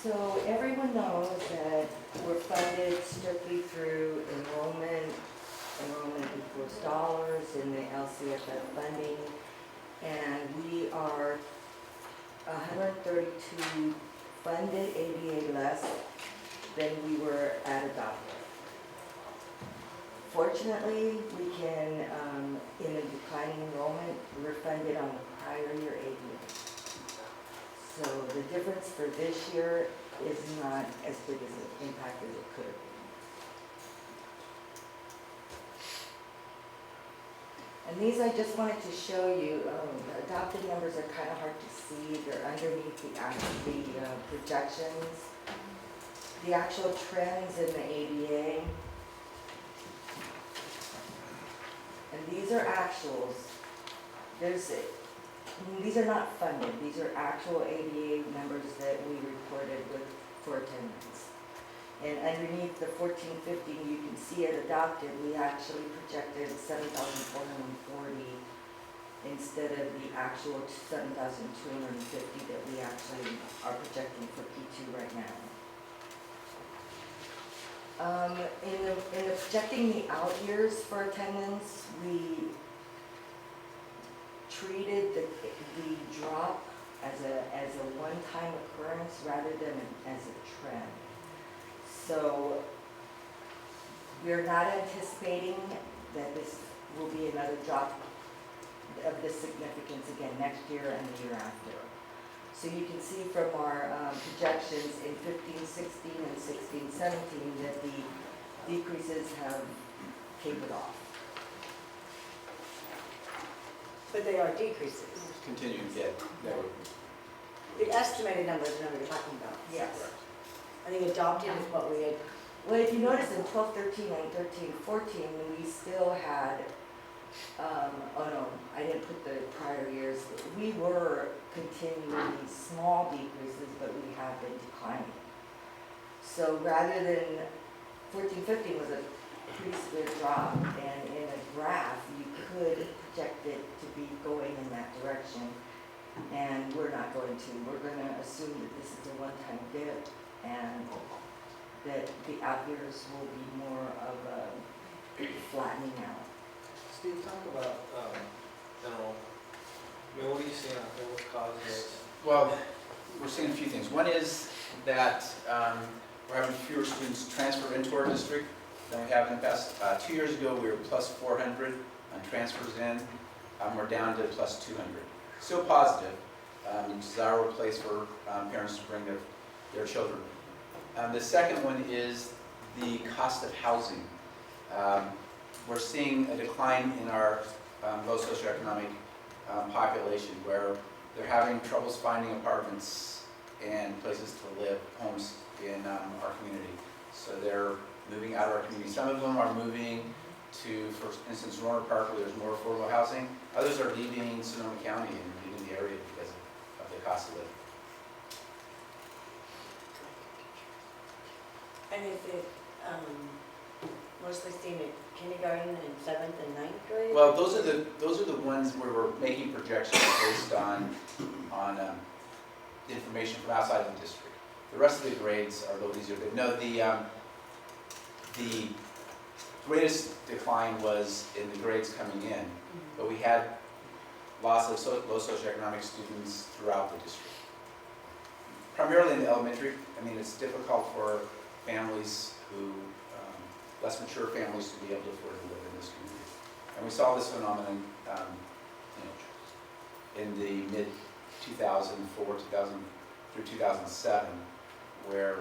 So everyone knows that we're funded strictly through enrollment equals dollars in the LCFF funding. And we are 132 funded ADA less than we were at adopted. Fortunately, we can, in a declining enrollment, we're funded on the prior year ADA. So the difference for this year is not as big as an impact as it could have been. And these I just wanted to show you, the adopted numbers are kind of hard to see. They're underneath the projections. The actual trends in the ADA. And these are actuals. These are not funded. These are actual ADA numbers that we reported for attendance. And underneath the 1415, you can see it adopted. We actually projected 7,440 instead of the actual 7,250 that we actually are projecting for P2 right now. In the projecting the out years for attendance, we treated the drop as a one-time occurrence rather than as a trend. So we're not anticipating that this will be another drop of this significance again next year and the year after. So you can see from our projections in 15-16 and 16-17 that the decreases have tapered off. But they are decreases. Continuing, yeah. The estimated number is the number you're talking about. Yes. I think adopted is what we had. Well, if you notice in 12-13 and 13-14, we still had, oh no, I didn't put the prior years. We were continuing these small decreases, but we have been declining. So rather than 14-15 was a pretty severe drop, and in a graph, you could project it to be going in that direction, and we're not going to. We're going to assume that this is a one-time dip, and that the out years will be more of a flattening out. Steve, talk about, what are you seeing out there? What's causing this? Well, we're seeing a few things. One is that we're having fewer students transfer into our district than we have in the past. 2 years ago, we were plus 400 on transfers in. We're down to plus 200. Still positive. Desirable place for parents to bring their children. The second one is the cost of housing. We're seeing a decline in our low socioeconomic population where they're having troubles finding apartments and places to live, homes in our community. So they're moving out of our community. Some of them are moving to, for instance, Roanoke Park, where there's more affordable housing. Others are leaving Sonoma County and leaving the area because of the cost of living. And is it mostly seen at kindergarten and 7th and 9th grade? Well, those are the ones where we're making projections based on information from outside of the district. The rest of the grades are a little easier. But no, the greatest decline was in the grades coming in, but we had lots of low socioeconomic students throughout the district. Primarily in the elementary. I mean, it's difficult for families who, less mature families, to be able to afford to live in this community. And we saw this phenomenon in the mid-2004, through 2007, where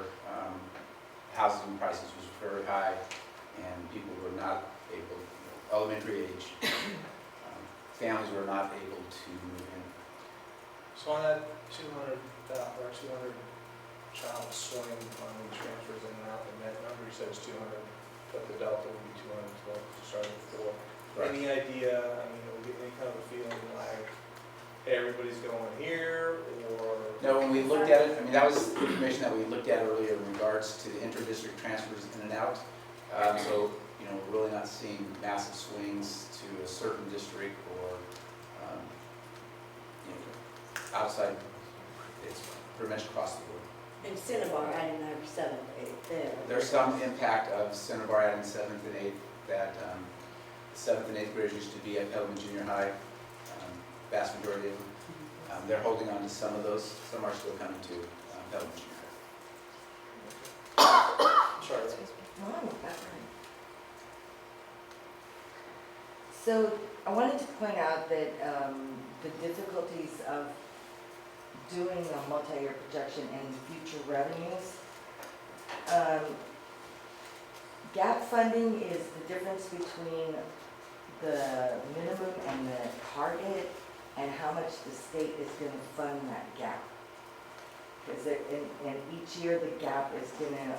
housing prices was very high and people were not able, elementary age, families were not able to move in. So on that 200 child swing on the transfers in and out, the net number you said is 200, but the delta would be 212 to start with 4. Any idea, get any kind of a feeling like, hey, everybody's going here, or? No, when we looked at it, that was the information that we looked at earlier in regards to inter-district transfers in and out. So, we're really not seeing massive swings to a certain district or, outside. It's pretty much across the board. And Cinnabar adding their 7th, 8th there. There's some impact of Cinnabar adding 7th and 8th that the 7th and 8th graders used to be at Petaluma Junior High, vast majority of them. They're holding on to some of those. Some are still coming to Petaluma Junior High. Sorry. Oh, that's right. So I wanted to point out that the difficulties of doing a multi-year projection and future revenues. Gap funding is the difference between the minimum and the target and how much the state is going to fund that gap. Because and each year the gap is going to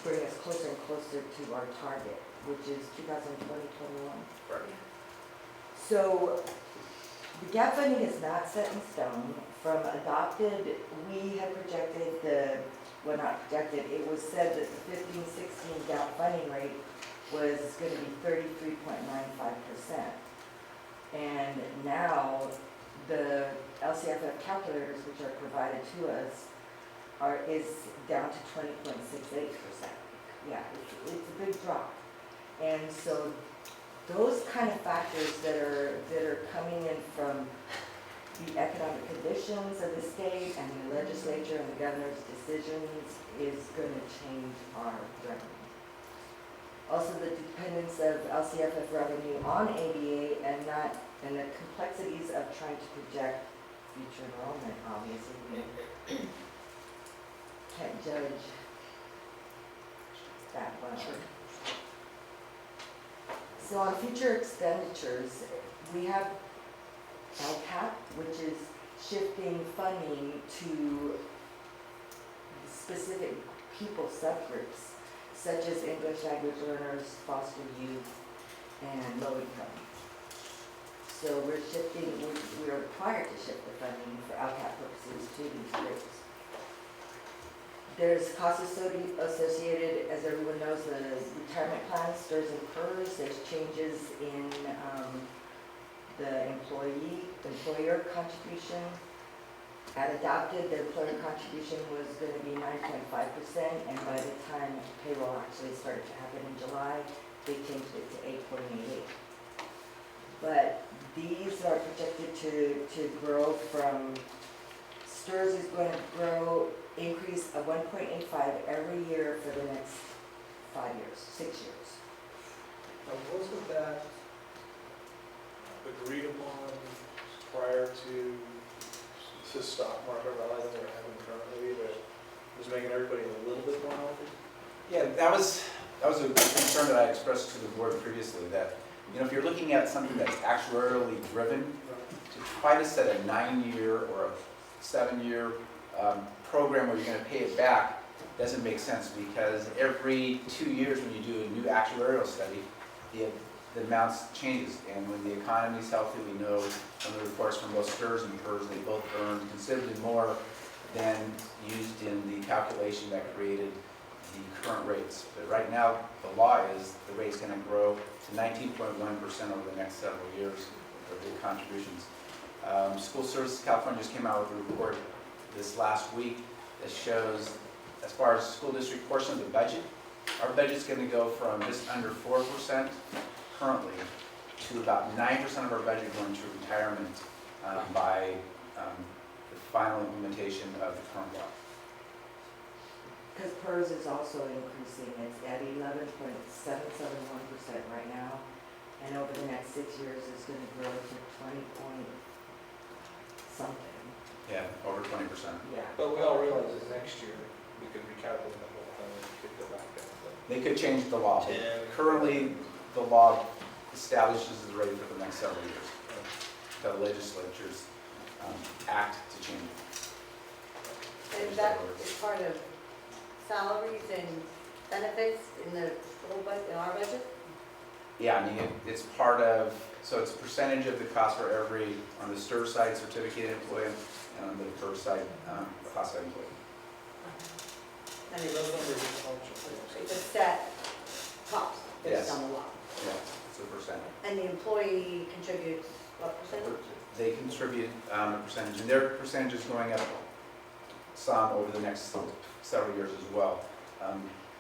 bring us closer and closer to our target, which is 2020-21. Right. So the gap funding is not set in stone. From adopted, we had projected well, not projected, it was said that the 15-16 gap funding rate was going to be 33.95%. And now the LCFF calculators, which are provided to us, is down to 20.68%. Yeah, it's a big drop. And so those kind of factors that are coming in from the economic conditions of the state and the legislature and the governor's decisions is going to change our revenue. Also, the dependence of LCFF revenue on ADA and the complexities of trying to project future enrollment, obviously, we can't judge that well. So on future expenditures, we have LCAP, which is shifting funding to specific people subgroups, such as English language learners, foster youth, and low income. So we're required to shift the funding for LCAP purposes to these groups. There's costs associated, as everyone knows, the retirement plan, STRS and PERS. There's changes in the employer contribution. At adopted, the employer contribution was going to be 9.5%, and by the time payroll actually started to happen in July, they changed it to 8.88%. But these are projected to grow from, STRS is going to increase of 1.85 every year for the next 6 years. Now, wasn't that agreed upon prior to the stock market rally that we're having currently that was making everybody a little bit more healthy? Yeah, that was a concern that I expressed to the board previously, that if you're looking at something that's actuarially driven, to try to set a 9-year or a 7-year program where you're going to pay it back doesn't make sense, because every 2 years when you do a new actuarial study, the amounts changes, and when the economy is healthy, we know from the reports from both STRS and PERS, they both earned considerably more than used in the calculation that created the current rates. But right now, the law is the rate's going to grow to 19.1% over the next several years of the contributions. School Services California just came out with a report this last week that shows, as far as school district portion of the budget, our budget's going to go from just under 4% currently to about 9% of our budget going to retirement by the final implementation of the current law. Because PERS is also increasing. It's at 11.771% right now, and over the next 6 years, it's going to grow to 20 point something. Yeah, over 20%. Yeah. But we all realize that next year we could recalculate the whole thing and could go back down to They could change the law. 10. Currently, the law establishes the rate for the next several years. The legislatures act to change it. And that is part of salaries and benefits in the whole budget, in our budget? Yeah, I mean, it's part of, so it's a percentage of the cost for every, on the STIR side, certificated employee, and on the PERS side, classified employee. And it goes over, it's a set cost based Yes. on the law. Yeah, it's a percentage. And the employee contributes what percentage? They contribute a percentage, and their percentage is going up some over the next several years as well.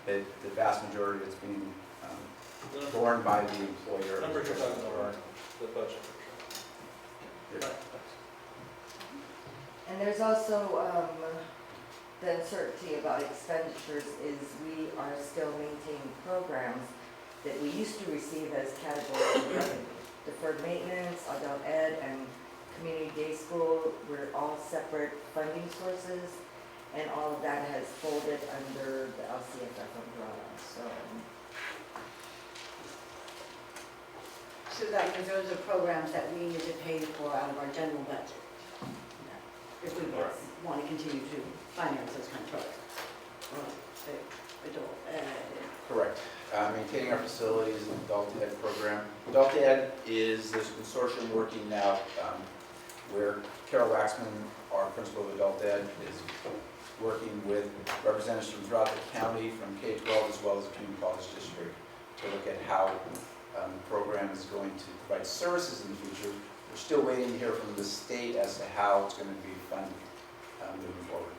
The vast majority is being borne by the employer. Numbers you're talking about are the budget. Yeah. And there's also, the uncertainty about expenditures is we are still maintaining programs that we used to receive as categories of revenue. Deferred maintenance, adult ed, and community day school were all separate funding sources, and all of that has folded under the LCFF umbrella, so. So that means those are programs that we need to pay for out of our general budget. If we want to continue to finance those kind of programs. Adult ed. Correct. Maintaining our facilities and adult ed program. Adult ed is this consortium working now where Carol Waxman, our principal of adult ed, is working with representatives from throughout the county, from K-12 as well as the community college district, to look at how the program is going to provide services in the future. We're still waiting to hear from the state as to how it's going to be funded moving forward.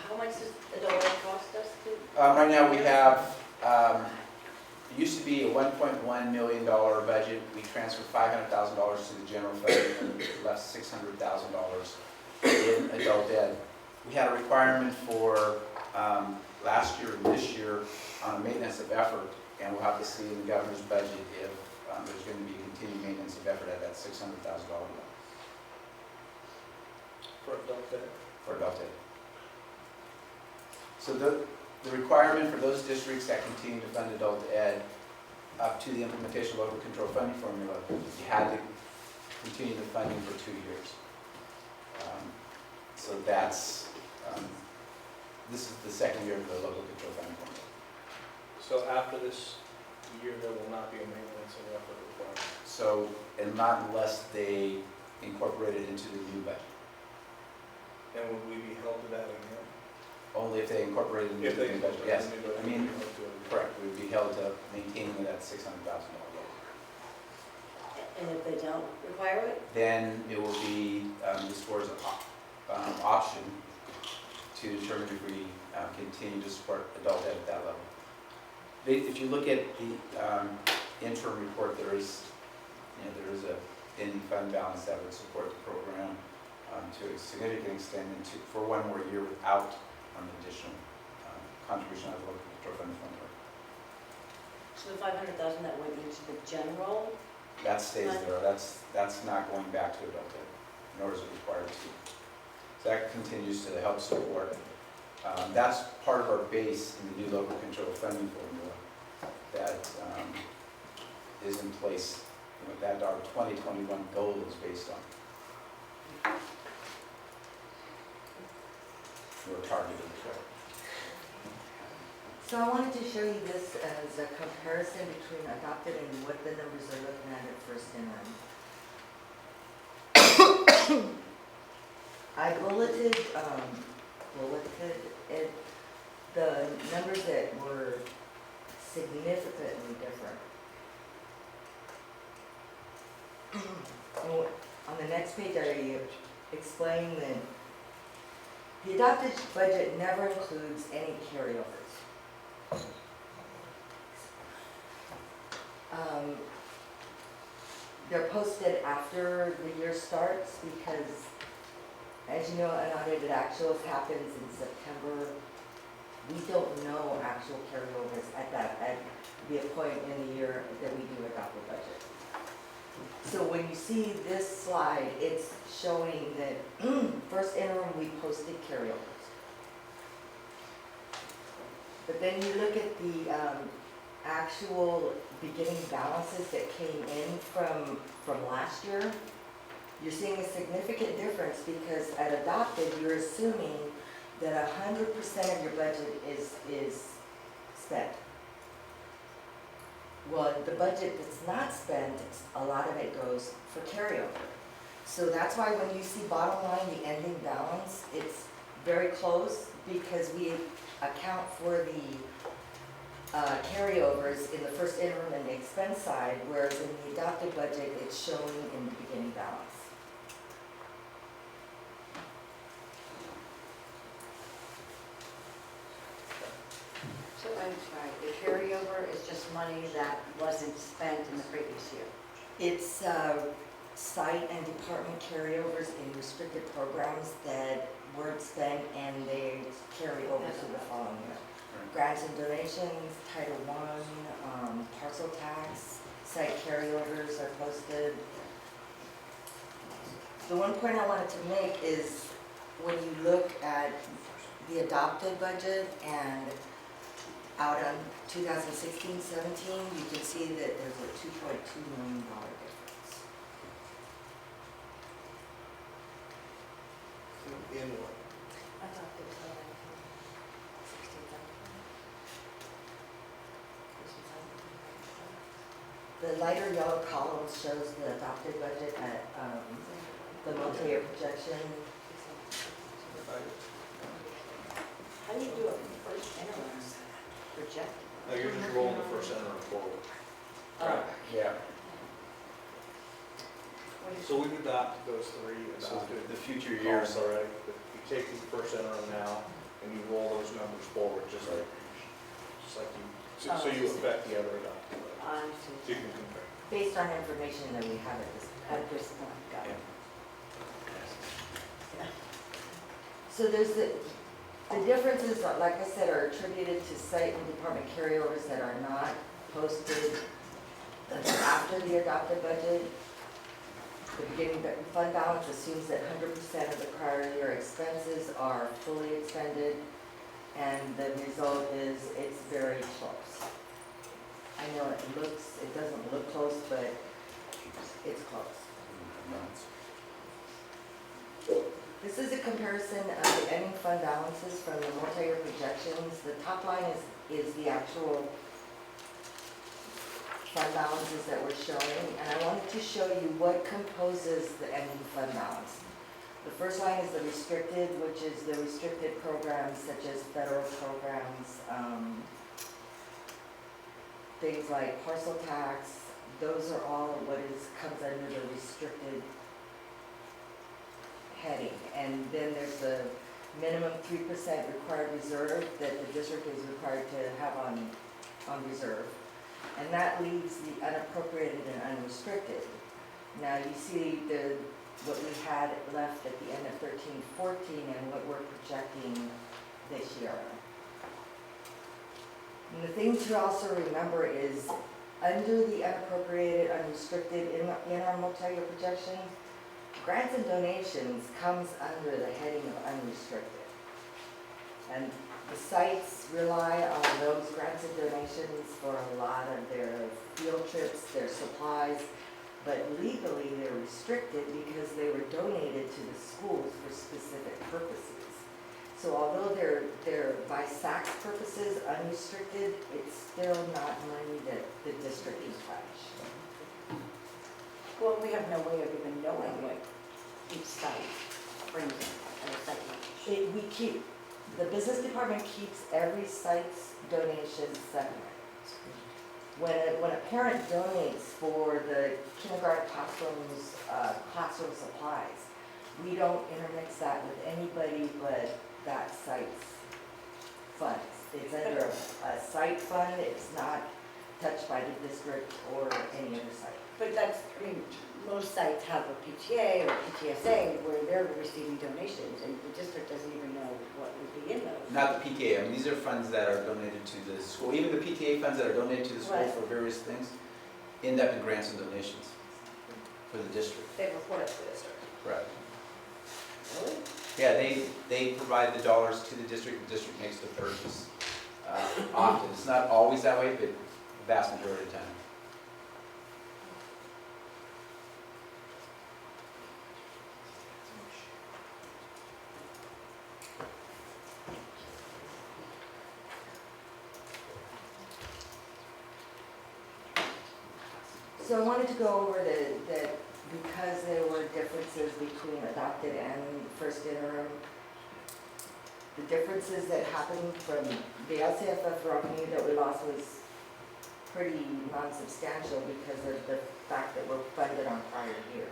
How much does adult ed cost us to? Right now we have, it used to be a $1.1 million budget. We transferred $500,000 to the general fund and left $600,000 in adult ed. We had a requirement for last year and this year on maintenance of effort, and we'll have to see in the governor's budget if there's going to be continued maintenance of effort at that $600,000 level. For adult ed. For adult ed. So the requirement for those districts that continue to fund adult ed up to the implementation of local control funding formula, you had to continue the funding for 2 years. So that's, this is the second year of the local control funding formula. So after this year, there will not be a maintenance and effort requirement. So, and not unless they incorporate it into the new budget. And would we be held to that again? Only if they incorporate it into If the they new budget, incorporate yes. it into the I mean, new budget. correct, we'd be held to maintaining that $600,000 level. And if they don't require it? Then it will be this board's option to determine if we continue to support adult ed at that level. If you look at the interim report, there is a ending fund balance that would support the program to a significant extent and for 1 more year without additional contribution out of the local control fund formula. So the 500,000 that went into the general? That stays there. That's not going back to adult ed, nor is it required to. So that continues to help support. That's part of our base in the new local control funding formula that is in place, that our 2021 goal is based on. We're targeted for. So I wanted to show you this as a comparison between adopted and what the numbers are looking at first interim. I bulleted it, the numbers that were significantly different. On the next page, I explain that the adopted budget never includes any carryovers. They're posted after the year starts because, as you know, unaudited actuals happens in September. We don't know actual carryovers at the point in the year that we do adopt the budget. So when you see this slide, it's showing that first interim we posted carryovers. But then you look at the actual beginning balances that came in from last year, you're seeing a significant difference because at adopted, you're assuming that 100% of your budget is spent. Well, the budget that's not spent, a lot of it goes for carryover. So that's why when you see bottom line, the ending balance, it's very close because we account for the carryovers in the first interim and the expense side, whereas in the adopted budget, it's shown in the beginning balance. So I'm sorry, the carryover is just money that wasn't spent in the previous year? It's site and department carryovers in restricted programs that weren't spent and they carry over to the following year. Grants and donations, Title I, parcel tax, site carryovers are posted. The one point I wanted to make is when you look at the adopted budget and out on 2016-17, you can see that there's a $2.2 million difference. In what? Adopted budget. 16-17. The lighter yellow column shows the adopted budget at the multi-year projection. How do you do it first interim project? No, you're just rolling the first interim forward. Yeah. So we've adopted those three, adopted The future years years. already. But you take the first interim now and you roll those numbers forward, just like you, so you affect the other adopted. I So you can compare. Based on information that we have at this point. got it. So there's the differences, like I said, are attributed to site and department carryovers that are not posted until after the adopted budget. The beginning fund balance assumes that 100% of the prior year expenses are fully expended, and the result is it's very close. I know it doesn't look close, but it's close. This is a comparison of the ending fund balances from the multi-year projections. The top line is the actual fund balances that we're showing, and I wanted to show you what composes the ending fund balance. The first line is the restricted, which is the restricted programs such as federal programs, things like parcel tax. Those are all comes under the restricted heading. And then there's the minimum 3% required reserve that the district is required to have on reserve. And that leaves the unappropriated and unrestricted. Now you see what we had left at the end of 13-14 and what we're projecting this year. And the thing to also remember is under the unappropriated, unrestricted in our multi-year projection, grants and donations comes under the heading of unrestricted. And the sites rely on those grants and donations for a lot of their field trips, their supplies, but legally they're restricted because they were donated to the schools for specific purposes. So although they're by SACS purposes unrestricted, it's still not money that the district can touch. Well, we have no way of even knowing what each site brings in at a site. The business department keeps every site's donation separate. When a parent donates for the kindergarten classroom supplies, we don't intermix that with anybody but that site's funds. It's under a site fund, it's not touched by the district or any other site. But that's, most sites have a PTA or PTSA where they're receiving donations, and the district doesn't even know what would be in those. Not the PTA, these are funds that are donated to the school. Even the PTA funds that are donated to the school Right. for various things end up in grants and donations for the district. They report it to the district. Correct. Really? Yeah, they provide the dollars to the district makes the purchase. Often, it's not always that way, but the vast majority of the time. So I wanted to go over that because there were differences between adopted and first interim, the differences that happened from the LCFF revenue that we lost was pretty non-substantial because of the fact that we're funded on prior year.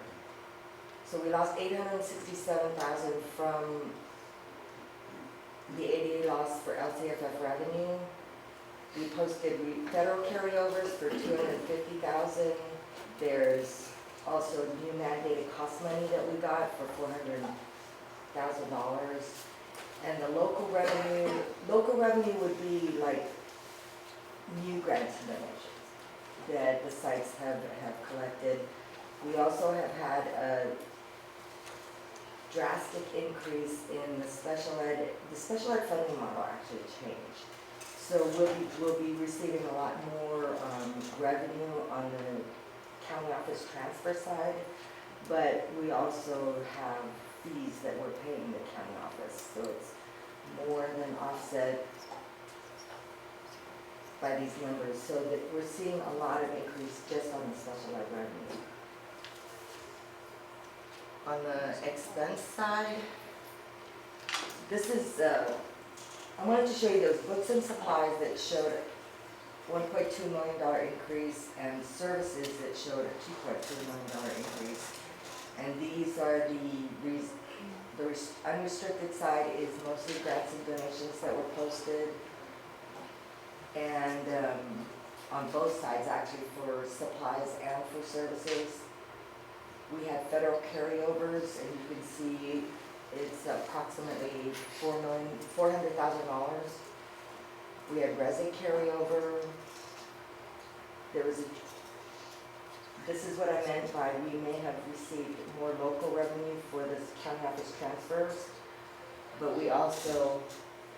So we lost $867,000 from the ADA loss for LCFF revenue. We posted federal carryovers for $250,000. There's also new mandated cost money that we got for $400,000. And the local revenue would be like new grants and donations that the sites have collected. We also have had a drastic increase in the special ed funding model actually changed. So we'll be receiving a lot more revenue on the county office transfer side, but we also have fees that we're paying the county office, so it's more than offset by these numbers, so that we're seeing a lot of increase just on the special ed revenue. On the expense side, this is, I wanted to show you those books and supplies that showed $1.2 million increase and services that showed a $2.2 million increase. And these are the unrestricted side is mostly grants and donations that were posted. And on both sides actually for supplies and for services. We had federal carryovers, and you can see it's approximately $400,000. We had resi carryover. This is what I meant by we may have received more local revenue for this county office transfers, but we also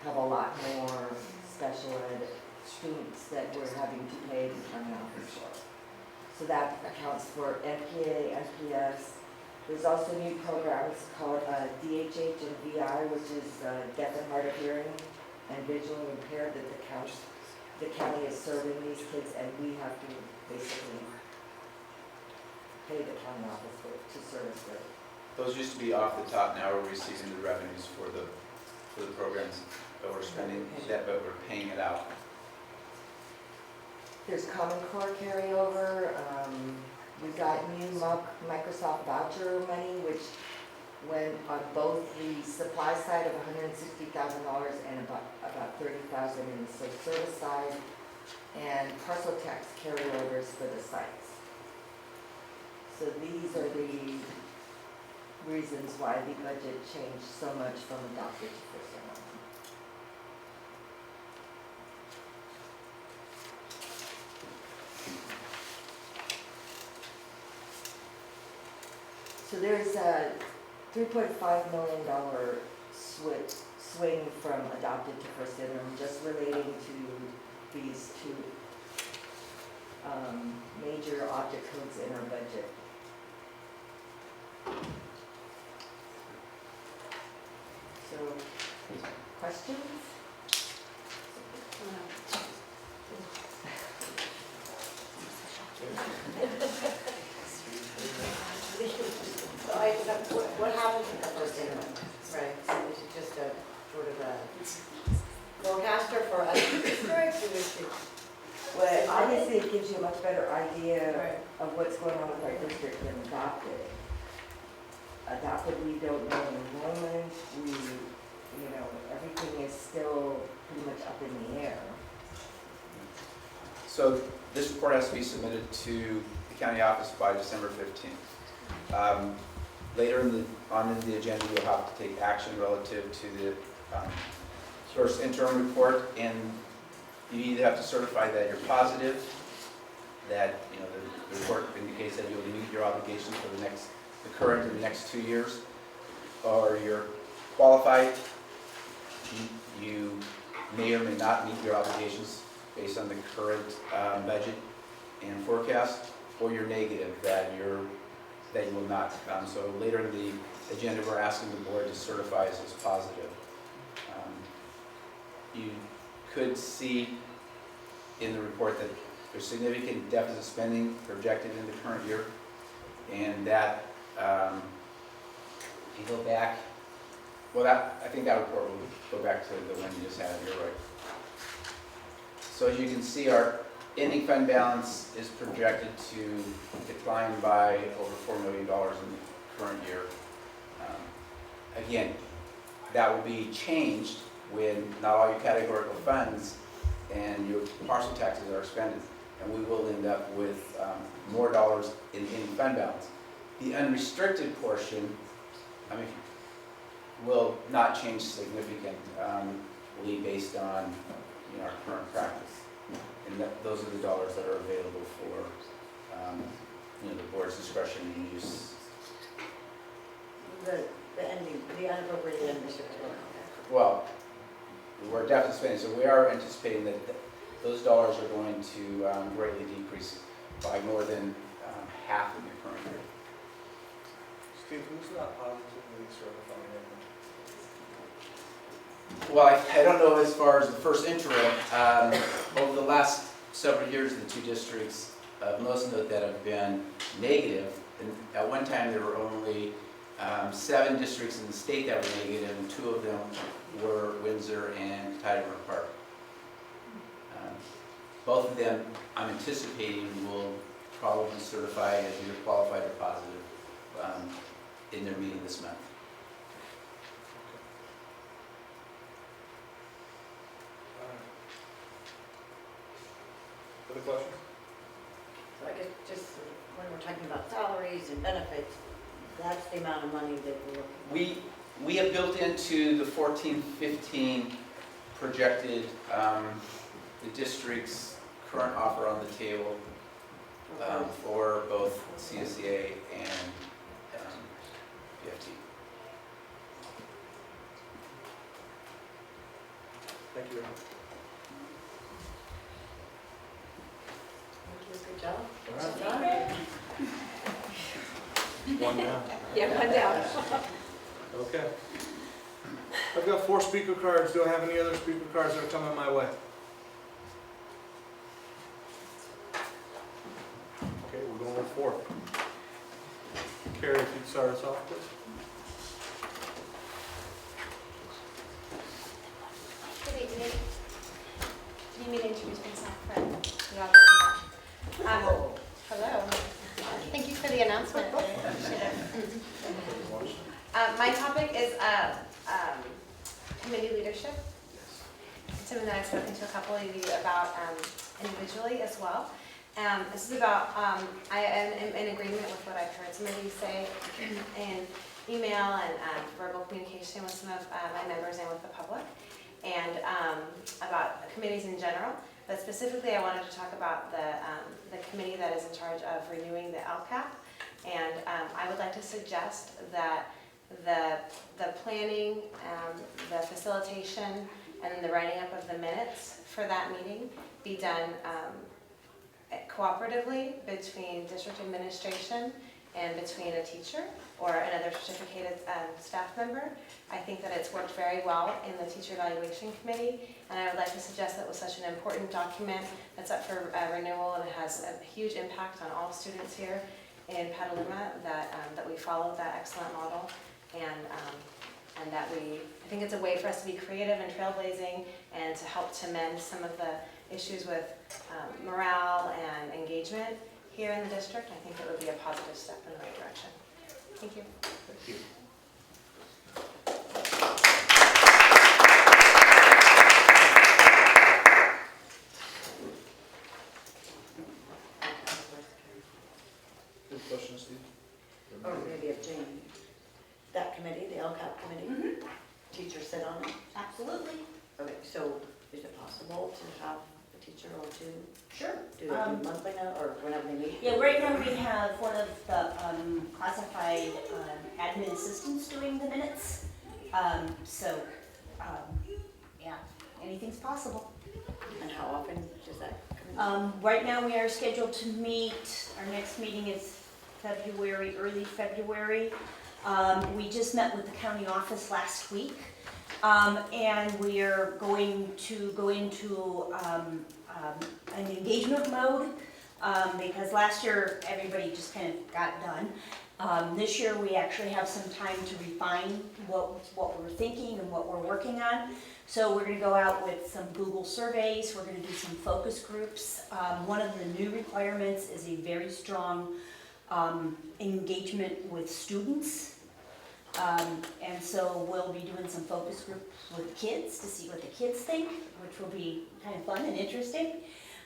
have a lot more special ed students that we're having to pay the county office for. So that accounts for MPA, MPS. There's also new programs called DHH and VI, which is deaf and hard of hearing and visually impaired that the county is serving these kids, and we have to basically pay the county office to service them. Those used to be off the top, now we're receiving the revenues for the programs that we're spending, but we're paying it out. There's Common Core carryover. We got new Microsoft voucher money, which went on both the supply side of $160,000 and about $30,000 in the service side, and parcel tax carryovers for the sites. So these are the reasons why the budget changed so much from adopted to first interim. So there's a $3.5 million swing from adopted to first interim, just relating to these two major object codes in our budget. So, questions? So what happens in the first interim? Right, so we should just sort of a forecaster for us district. Well, obviously it gives you a much better idea of what's going on with our district than adopted. Adopted, we don't know enrollment, everything is still pretty much up in the air. So this report has to be submitted to the county office by December 15th. Later on in the agenda, you'll have to take action relative to the first interim report, and you either have to certify that you're positive, that the report indicates that you'll meet your obligations for the current and the next 2 years, or you're qualified, you may or may not meet your obligations based on the current budget and forecast, or you're negative, that you will not. So later in the agenda, we're asking the board to certify us as positive. You could see in the report that There's significant deficit spending projected in the current year, and that, if you go back, well, I think that report will go back to the one you just had, you're right. So as you can see, our ending fund balance is projected to decline by over $4 million in the current year. Again, that will be changed when not all your categorical funds and your parcel taxes are expended, and we will end up with more dollars in fund balance. The unrestricted portion, will not change significantly based on our current practice, and those are the dollars that are available for the board's discretion and use. The unappropriated unrestricted. Well, we're deficit spending, so we are anticipating that those dollars are going to greatly decrease by more than half in the current year. Steve, who's not positively certifying it? Well, I don't know as far as the first interim. Over the last several years, the two districts of most note that have been negative. And at one time, there were only 7 districts in the state that were negative, and 2 of them were Windsor and Petaluma Park. Both of them, I'm anticipating, will probably certify as either qualified or positive in their meeting this month. Other questions? So I guess just when we're talking about salaries and benefits, that's the amount of money that we're looking at. We have built into the 14-15 projected the district's current offer on the table for both CSEA and PFT. Thank you. Good job. All right. One down. Yeah, one down. Okay. I've got 4 speaker cards. Do I have any other speaker cards that are coming my way? Okay, we're going with 4. Carrie, if you'd start us off, please. Good evening. Do you need me to introduce myself? Right. Yeah, I'll get to that. Hello. Thank you for the announcement. I appreciate it. My topic is committee leadership. It's something that I've spoken to a couple of you about individually as well. This is about, I am in agreement with what I've heard some of you say in email and verbal communication with some of my members and with the public, and about committees in general. But specifically, I wanted to talk about the committee that is in charge of renewing the LCAP. And I would like to suggest that the planning, the facilitation, and the writing up of the minutes for that meeting be done cooperatively between district administration and between a teacher or another certificated staff member. I think that it's worked very well in the teacher evaluation committee, and I would like to suggest that with such an important document that's up for renewal and it has a huge impact on all students here in Petaluma, that we follow that excellent model, and that I think it's a way for us to be creative and trailblazing and to help to mend some of the issues with morale and engagement here in the district. I think it would be a positive step in the right direction. Thank you. Thank you. Good question, Steve. Or maybe of Jane. That committee, the LCAP committee, teachers sit on it? Absolutely. Okay, so is it possible to have a teacher or 2? Sure. Do they do monthly now or whenever they meet? Yeah, right now we have one of the classified admin assistants doing the minutes. Yeah, anything's possible. And how often does that come in? Right now we are scheduled to meet, our next meeting is February, early February. We just met with the county office last week. And we are going to go into an engagement mode, because last year, everybody just kind of got done. This year, we actually have some time to refine what we're thinking and what we're working on. So we're gonna go out with some Google surveys, we're gonna do some focus groups. One of the new requirements is a very strong engagement with students. And so we'll be doing some focus groups with kids to see what the kids think, which will be kind of fun and interesting.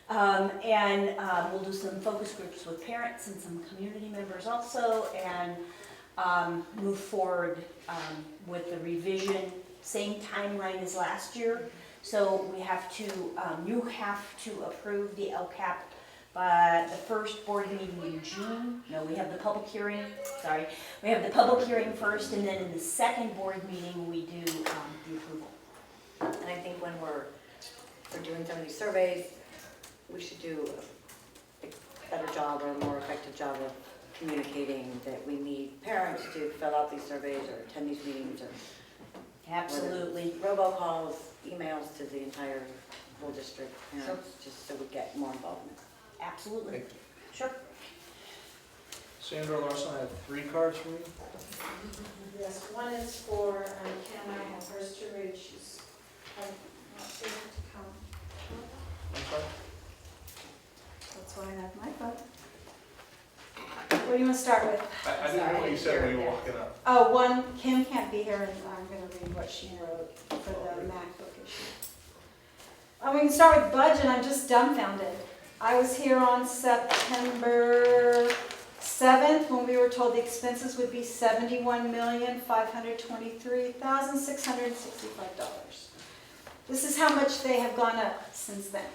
We'll do some focus groups with parents and some community members also, and move forward with the revision, same timeline as last year. So we have to, you have to approve the LCAP by the first board meeting in June. No, we have the public hearing, sorry. We have the public hearing first, and then in the second board meeting, we do the approval. And I think when we're doing some of these surveys, we should do a better job or a more effective job of communicating that we need parents to fill out these surveys or attend these meetings, or absolutely robocalls, emails to the entire whole district parents, just so we get more involvement. Absolutely. Sure. Sandra Larson, I have 3 cards for you. Yes, one is for Kim. I have hers to read. She's not able to come. I'm sorry? That's why I have my phone. What do you want to start with? I didn't know what you said when you were walking up. Oh, one, Kim can't be here, and I'm going to read what she wrote for the MacBook issue. We can start with budget. I'm just dumbfounded. I was here on September 7th when we were told the expenses would be $71,523,665. This is how much they have gone up since then.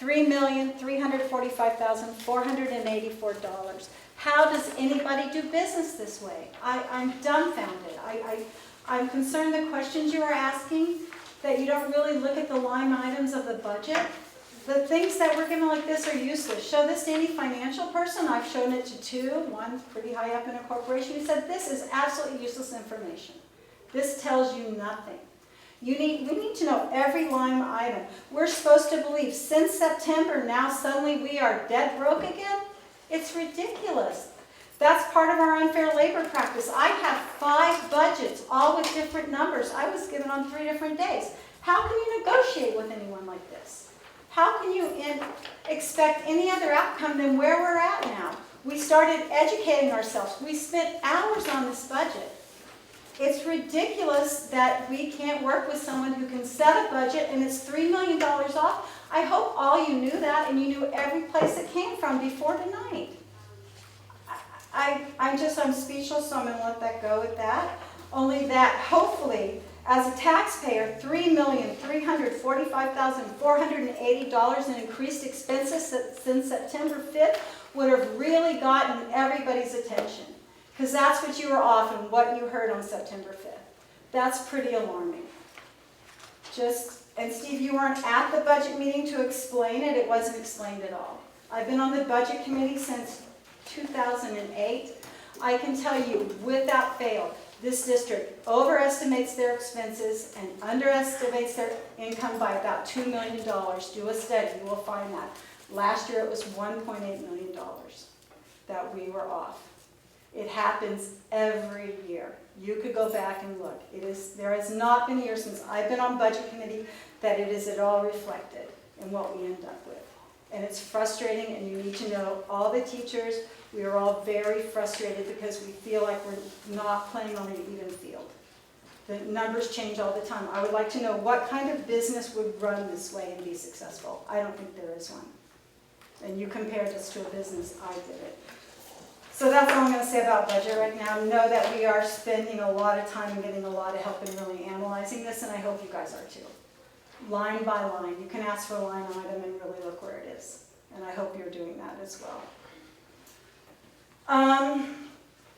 $3,345,484. How does anybody do business this way? I'm dumbfounded. I'm concerned the questions you are asking, that you don't really look at the line items of the budget. The things that we're given like this are useless. Show this to any financial person. I've shown it to 2, one pretty high up in a corporation, who said this is absolutely useless information. This tells you nothing. We need to know every line item. We're supposed to believe since September, now suddenly we are dead broke again? It's ridiculous. That's part of our unfair labor practice. I have 5 budgets, all with different numbers. I was given on 3 different days. How can you negotiate with anyone like this? How can you expect any other outcome than where we're at now? We started educating ourselves. We spent hours on this budget. It's ridiculous that we can't work with someone who can set a budget and it's $3 million off. I hope all you knew that and you knew every place it came from before tonight. I'm speechless, so I'm going to let that go with that. Only that, hopefully, as a taxpayer, $3,345,480 in increased expenses since September 5th would have really gotten everybody's attention. Because that's what you were off and what you heard on September 5th. That's pretty alarming. And Steve, you weren't at the budget meeting to explain it. It wasn't explained at all. I've been on the budget committee since 2008. I can tell you without fail, this district overestimates their expenses and underestimates their income by about $2 million. Do a study, you will find that. Last year it was $1.8 million that we were off. It happens every year. You could go back and look. There has not been a year since I've been on budget committee that it is at all reflected in what we end up with. And it's frustrating, and you need to know all the teachers, we are all very frustrated because we feel like we're not playing on an even field. The numbers change all the time. I would like to know what kind of business would run this way and be successful. I don't think there is one. And you compared us to a business, I did it. So that's all I'm going to say about budget right now. Know that we are spending a lot of time and getting a lot of help in really analyzing this, and I hope you guys are too. Line by line. You can ask for a line item and really look where it is. And I hope you're doing that as well.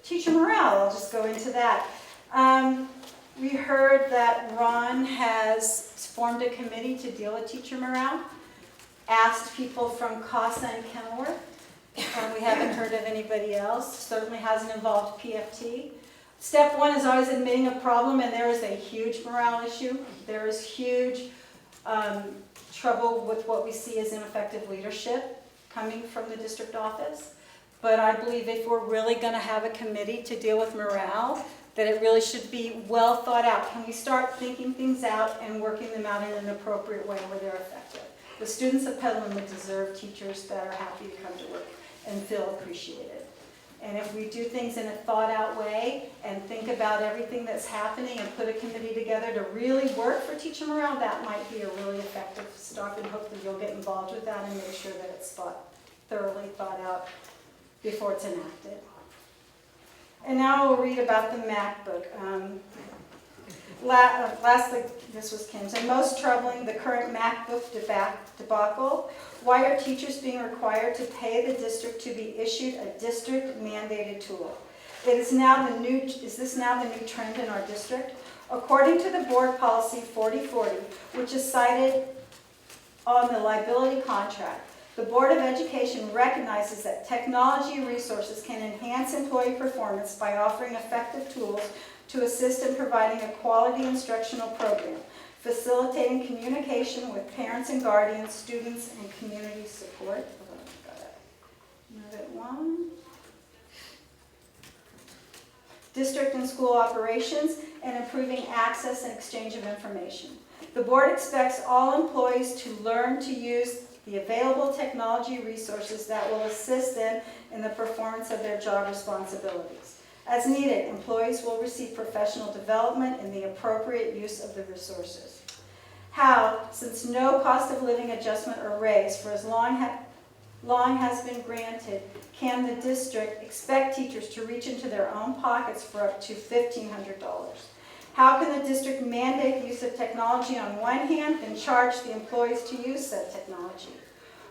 Teacher morale, I'll just go into that. We heard that Ron has formed a committee to deal with teacher morale. Asked people from CASA and Kenilworth. We haven't heard of anybody else. Certainly hasn't involved PFT. Step 1 is always admitting a problem, and there is a huge morale issue. There is huge trouble with what we see as ineffective leadership coming from the district office. But I believe if we're really going to have a committee to deal with morale, that it really should be well thought out. Can we start thinking things out and working them out in an appropriate way where they're effective? The students of Petaluma deserve teachers that are happy to come to work and feel appreciated. And if we do things in a thought-out way and think about everything that's happening and put a committee together to really work for teacher morale, that might be a really effective start, and hopefully you'll get involved with that and make sure that it's thoroughly thought out before it's enacted. And now we'll read about the MacBook. Lastly, this was Kim's, and most troubling, the current MacBook debacle. Why are teachers being required to pay the district to be issued a district-mandated tool? Is this now the new trend in our district? According to the board policy 4040, which is cited on the liability contract, the Board of Education recognizes that technology resources can enhance employee performance by offering effective tools to assist in providing a quality instructional program, facilitating communication with parents and guardians, students, and community support. District and school operations, and improving access and exchange of information. The board expects all employees to learn to use the available technology resources that will assist them in the performance of their job responsibilities. As needed, employees will receive professional development in the appropriate use of the resources. How, since no cost of living adjustment or raise for as long has been granted, can the district expect teachers to reach into their own pockets for up to $1,500? How can the district mandate the use of technology on one hand and charge the employees to use said technology?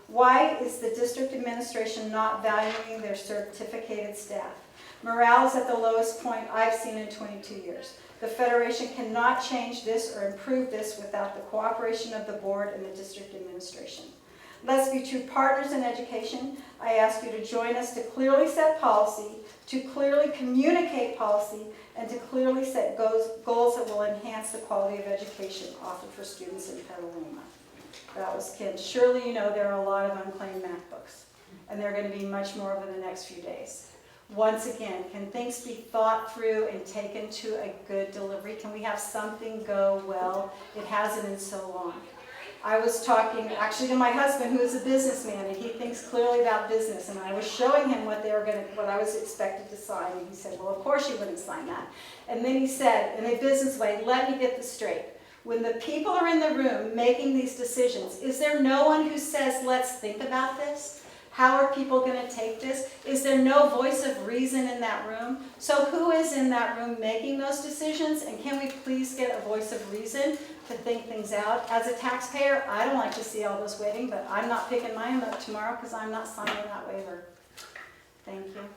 Why is the district administration not valuing their certificated staff? Morale is at the lowest point I've seen in 22 years. The Federation cannot change this or improve this without the cooperation of the board and the district administration. Let's be true partners in education. I ask you to join us to clearly set policy, to clearly communicate policy, and to clearly set goals that will enhance the quality of education offered for students in Petaluma. That was Kim. Surely you know there are a lot of unclaimed MacBooks, and there are going to be much more over the next few days. Once again, can things be thought through and taken to a good delivery? Can we have something go well? It hasn't in so long. I was talking actually to my husband, who is a businessman, and he thinks clearly about business, and I was showing him what I was expected to sign, and he said, well, of course you wouldn't sign that. And then he said, in a business way, let me get this straight. When the people are in the room making these decisions, is there no one who says, let's think about this? How are people going to take this? Is there no voice of reason in that room? So who is in that room making those decisions? And can we please get a voice of reason to think things out? As a taxpayer, I don't like to see all this waiting, but I'm not picking mine up tomorrow because I'm not signing that waiver. Thank you.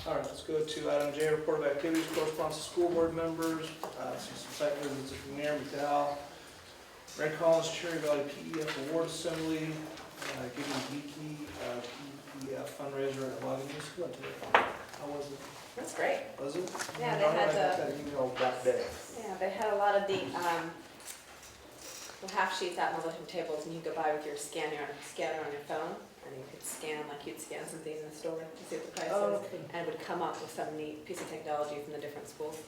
All right, let's go to item J, report of activities, correspondence to school board members. See some site visits from Mayor McDowell, Red Collins, Cherry Valley PEF Award Assembly, Giving Geeky, PEF fundraiser at Wagon School today. How was it? That's great. Was it? Yeah, they had I got that email that day. Yeah, they had a lot of the half sheets out on the different tables, and you could go by with your scanner on your phone, and you could scan like you'd scan something in the store to see what the price is, and it would come up with some neat piece of technology from the different schools.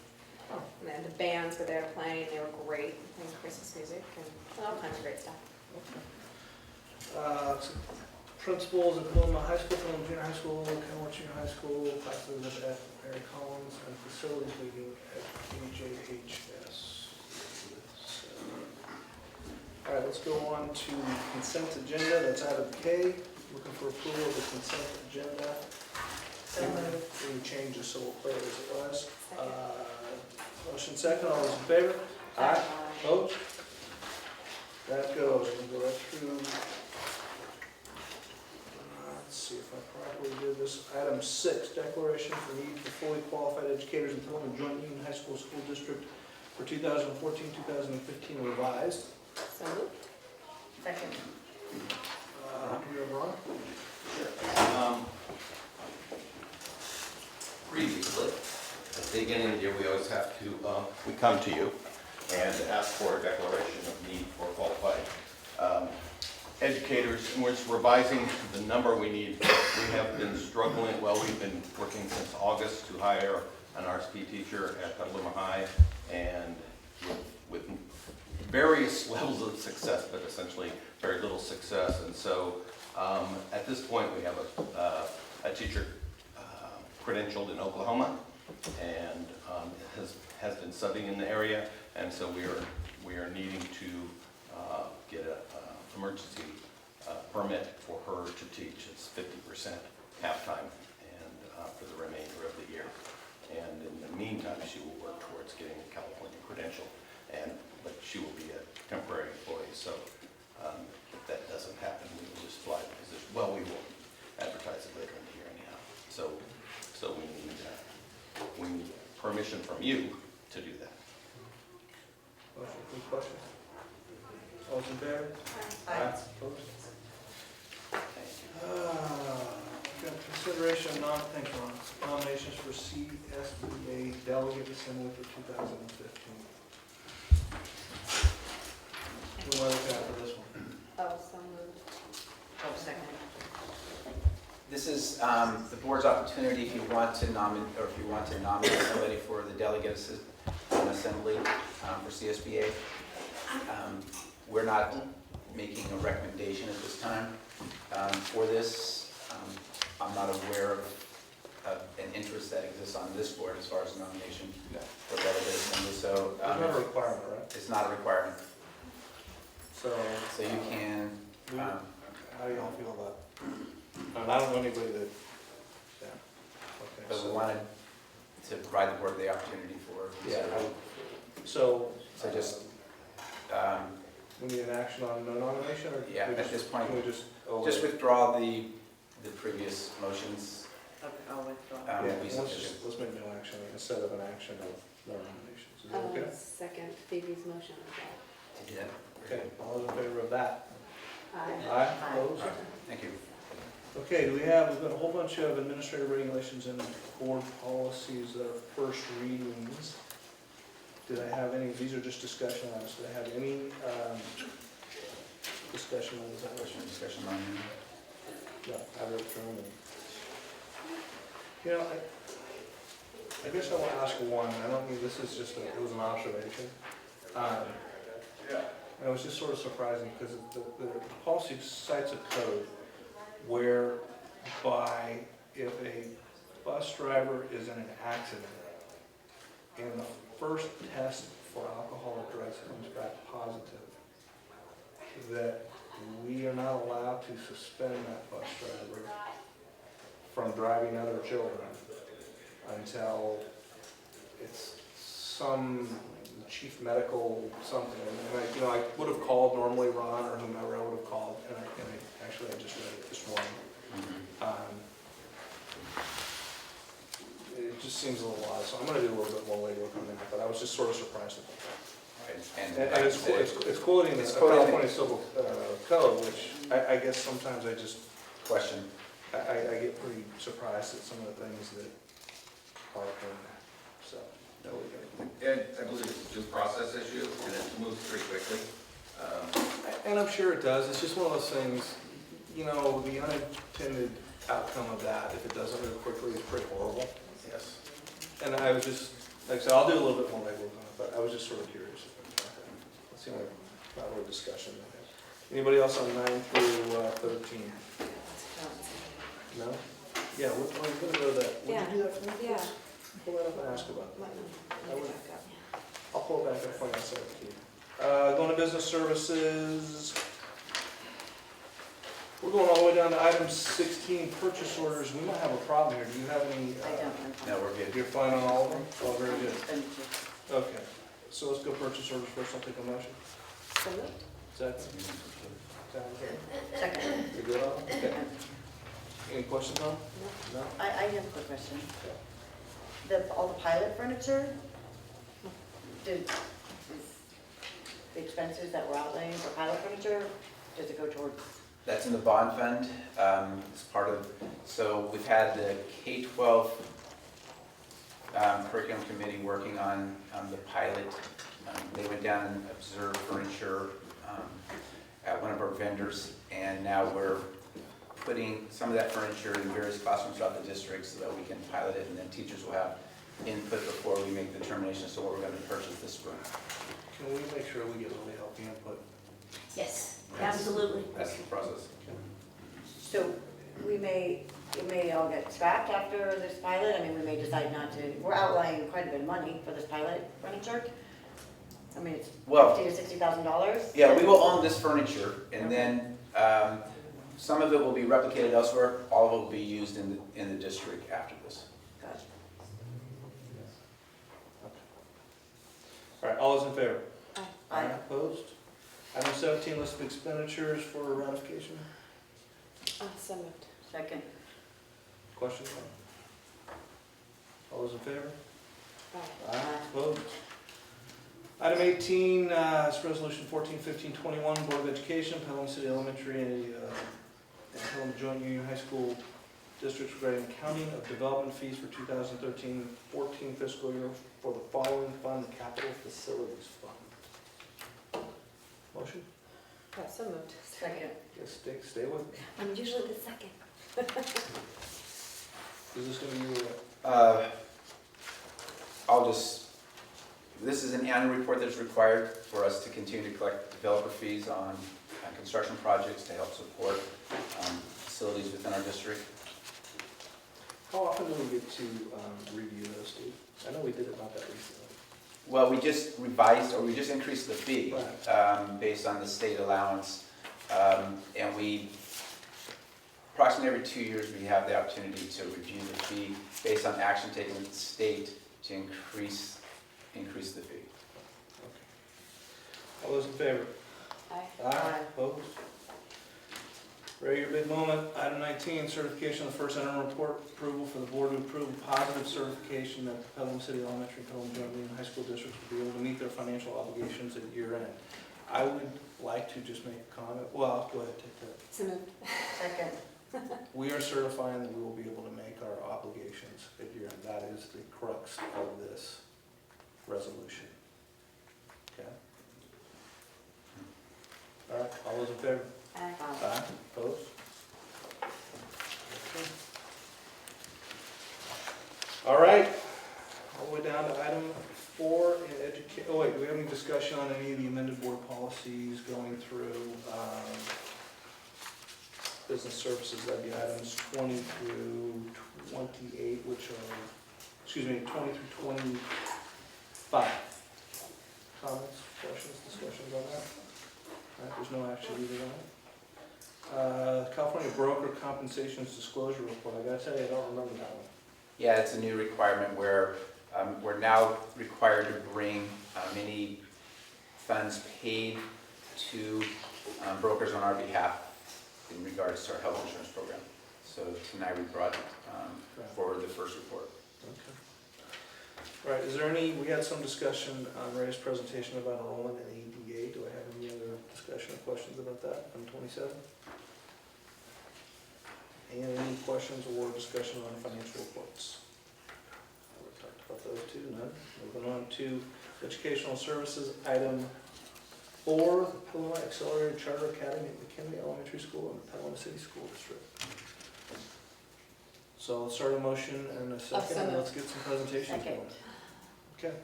And then the bands were there playing; they were great, playing Christmas music and all kinds of great stuff. Principals at Petaluma High School, Petaluma Junior High School, Kenmore Junior High School, classes at Mary Collins, and facilities meeting at KJHS. All right, let's go on to consent agenda. That's item K. Looking for approval of the consent agenda. Any changes, so we'll play it as it was. Motion second. All those in favor? Aye. Opposed? That goes. We'll go right through see if I properly did this. Item 6, declaration for need for fully qualified educators in Petaluma Joint Union High School School District for 2014-2015 revised. So moved. Second. You have Ron? Previously, at the beginning of the year, we always have to, we come to you and ask for a declaration of need for qualified educators, and we're just revising the number we need. We have been struggling, well, we've been working since August to hire an RSP teacher at Petaluma High, and with various levels of success, but essentially very little success. And so at this point, we have a teacher credentialed in Oklahoma, and has been subbing in the area, and so we are needing to get an emergency permit for her to teach. It's 50% half-time and for the remainder of the year. And in the meantime, she will work towards getting a California credential, but she will be a temporary employee. So if that doesn't happen, we will just fly the position. Well, we will advertise it later in the year anyhow. So we need permission from you to do that. Motion, any questions? All those in favor? Aye. Opposed? Got consideration of nominations for CSBA Delegate Assembly for 2015. Who am I looking at for this one? Oh, so moved. Oh, second. This is the board's opportunity if you want to nominate, or if you want to nominate somebody for the delegate assembly for CSBA. We're not making a recommendation at this time for this. I'm not aware of an interest that exists on this board as far as nomination for delegate assembly. So It's not a requirement, right? It's not a requirement. So you can. how do y'all feel about it? I don't know anybody that, yeah. Okay. But we wanted to provide the board the opportunity for. Yeah. So just. We need an action on no nomination, or? Yeah, at this point, can we just withdraw the previous motions. Okay, I'll withdraw. Yeah, Would be sufficient. let's make no action instead of an action of no nominations. Is that okay? Second Phoebe's motion of that. To do that. Okay, all those in favor of that? Aye. Aye, opposed? Thank you. Okay, we've got a whole bunch of administrative regulations and board policies that are first readings. Did I have any, these are just discussion items, did I have any discussion on this? Discussion on. No, I read through them. You know, I guess I want to ask one, I don't mean, this is just, it was an observation. And it was just sort of surprising because the policy cites a code whereby if a bus driver is in an accident and the first test for alcohol or drugs comes back positive, that we are not allowed to suspend that bus driver from driving other children until it's some chief medical something. And I would have called normally Ron or whomever I would have called, and I just read it this morning. It just seems a little odd, so I'm going to do a little bit more legwork on that, but I was just sort of surprised at that. And it's quoting the California Civil Code, which I guess sometimes I just question. I get pretty surprised at some of the things that are in there. So, And I believe it's a due process issue, and it moves pretty quickly. and I'm sure it does. It's just one of those things, the unintended outcome of that, if it doesn't move quickly, is pretty horrible. Yes. And I was just, like I said, I'll do a little bit more legwork on it, but I was just sort of curious. Let's see what our discussion on that. Anybody else on 9 through 13? No? Yeah, we're going to go to that. Would you do that for me? Yeah. Pull that up and ask about Let that. me back up. I'll pull it back up for you. I'll send it to you. Going to business services. We're going all the way down to item 16, purchase orders. We might have a problem here. Do you have any? I don't. No, we're good. You're fine on all of them? Oh, very good. Thank you. Okay. So let's go purchase orders first. I'll take a motion. So moved. Second. Second. You're good on? Okay. Any questions on? No? I have a quick question. All the pilot furniture, is the expenses that we're outlaying for pilot furniture, does it go towards? That's in the bond fund. It's part of, so we've had the K-12 curriculum committee working on the pilot. They went down and observed furniture at one of our vendors, and now we're putting some of that furniture in various classrooms throughout the district so that we can pilot it, and then teachers will have input before we make the determination as to what we're going to purchase this spring. Can we make sure we get really healthy input? Yes, absolutely. That's the process. So it may all get scrapped after this pilot. I mean, we may decide not to. We're outlaying quite a bit of money for this pilot furniture. I mean, it's $50,000 to $60,000. Yeah, we will own this furniture, and then some of it will be replicated elsewhere. All of it will be used in the district after this. Gotcha. All right, all those in favor? Aye. Opposed? Item 17, list of expenditures for ratification. So moved. Second. Questions? All those in favor? Aye. Opposed? Item 18 is Resolution 141521, Board of Education, Petaluma City Elementary and Petaluma Joint Union High School Districts regarding accounting of development fees for 2013-14 fiscal year for the following fund, the Capital Facilities Fund. Motion? Yeah, so moved. Second. Yes, stay with me. I'm usually the second. Is this going to be your... This is an annual report that's required for us to continue to collect developer fees on construction projects to help support facilities within our district. How often do we get to review those, Steve? I know we did about that recently. Well, we just revised, or we just increased the fee based on the state allowance. And approximately every 2 years, we have the opportunity to review the fee based on action taken with the state to increase the fee. All those in favor? Aye. Aye. Opposed? Ready, your big moment. Item 19, certification of the first interim report, approval for the board to approve a positive certification that the Petaluma City Elementary and Petaluma Joint Union High School Districts will be able to meet their financial obligations at year end. I would like to just make a comment. Well, go ahead, take that. So moved. Second. We are certifying that we will be able to make our obligations at year end. That is the crux of this resolution. Okay? All right, all those in favor? Aye. Aye. Opposed? Okay. All right, all the way down to item 4, oh wait, do we have any discussion on any of the amended board policies going through business services? That'd be items 20 through 28, which are, 20 through 25. Comments, questions, discussions on that? All right, there's no action either on it. California Broker Compensations Disclosure Report. I gotta tell you, I don't remember that one. Yeah, it's a new requirement where we're now required to bring any funds paid to brokers on our behalf in regards to our health insurance program. So tonight we brought forward the first report. Okay. All right, is there any, we had some discussion on Ray's presentation about enrollment in ADA. Do I have any other discussion or questions about that on 27? And any questions or discussion on financial reports? We talked about those two, none. Moving on to educational services, item 4, the Petaluma Accelerated Charter Academy at McKinley Elementary School and the Petaluma City School District. So let's start a motion and a second, and let's get some presentations going. Okay.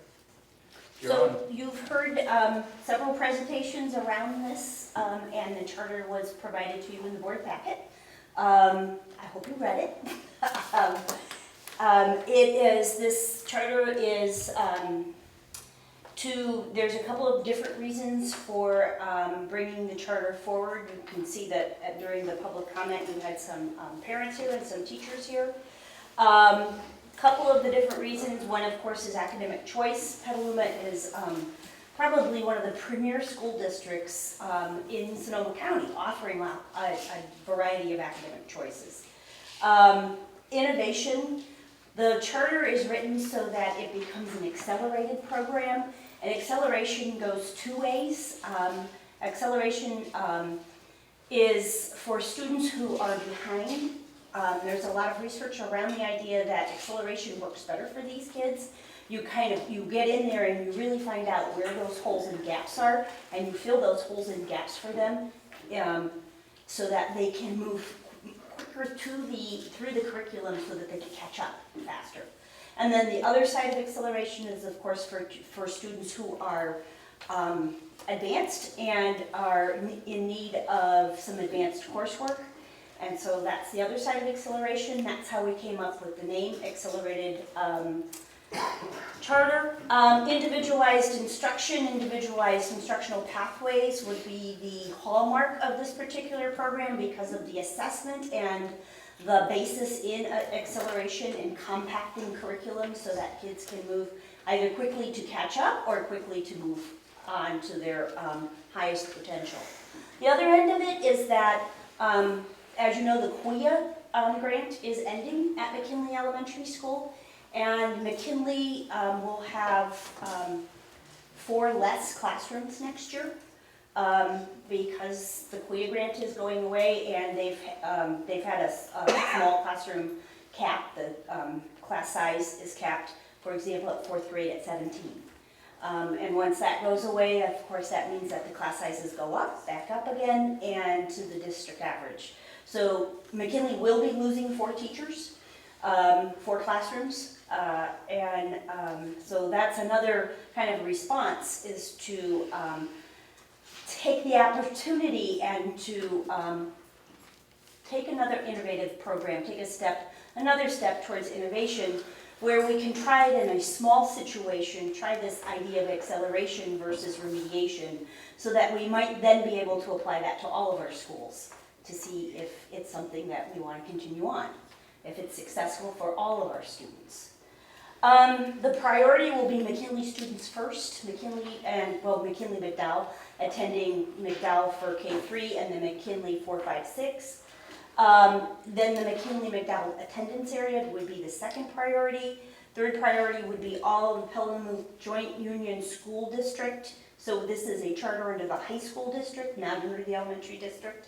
So you've heard several presentations around this, and the charter was provided to you in the board packet. I hope you read it. This charter is there's a couple of different reasons for bringing the charter forward. You can see that during the public comment, you had some parents here and some teachers here. Couple of the different reasons. One, of course, is academic choice. Petaluma is probably one of the premier school districts in Sonoma County, offering a variety of academic choices. Innovation, the charter is written so that it becomes an accelerated program. And acceleration goes two ways. Acceleration is for students who are behind. There's a lot of research around the idea that acceleration works better for these kids. You get in there and you really find out where those holes and gaps are, and you fill those holes and gaps for them so that they can move quicker through the curriculum so that they can catch up faster. And then the other side of acceleration is, of course, for students who are advanced and are in need of some advanced coursework. And so that's the other side of acceleration. That's how we came up with the name Accelerated Charter. Individualized instructional pathways would be the hallmark of this particular program because of the assessment and the basis in acceleration and compacting curriculum so that kids can move either quickly to catch up or quickly to move on to their highest potential. The other end of it is that, as you know, the QUIA grant is ending at McKinley Elementary School, and McKinley will have 4 less classrooms next year because the QUIA grant is going away, and they've had a small classroom cap. The class size is capped, for example, at 4th grade at 17. And once that goes away, of course, that means that the class sizes go up, back up again, and to the district average. So McKinley will be losing 4 teachers, 4 classrooms, so that's another kind of response, is to take the opportunity and to take another innovative program, take another step towards innovation, where we can try it in a small situation, try this idea of acceleration versus remediation, so that we might then be able to apply that to all of our schools to see if it's something that we want to continue on, if it's successful for all of our students. The priority will be McKinley students first, McKinley-McDowell, attending McDowell for K-3 and the McKinley 4-5-6. Then the McKinley-McDowell attendance area would be the second priority. Third priority would be all of the Petaluma Joint Union School District. So this is a charter under the high school district, not under the elementary district.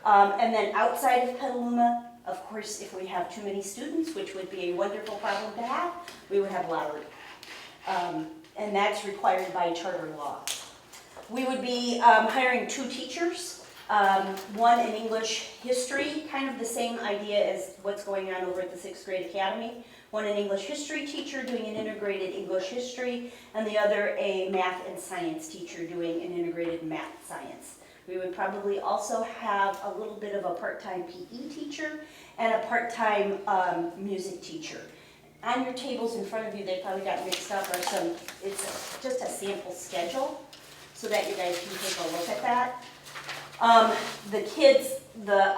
And then outside of Petaluma, of course, if we have too many students, which would be a wonderful problem to have, we would have lottery. And that's required by charter law. We would be hiring 2 teachers. One in English history, kind of the same idea as what's going on over at the 6th grade academy. One an English history teacher doing an integrated English history, and the other a math and science teacher doing an integrated math science. We would probably also have a little bit of a part-time PE teacher and a part-time music teacher. On your tables in front of you, they probably got mixed up, or it's just a sample schedule so that you guys can take a look at that. The kids, the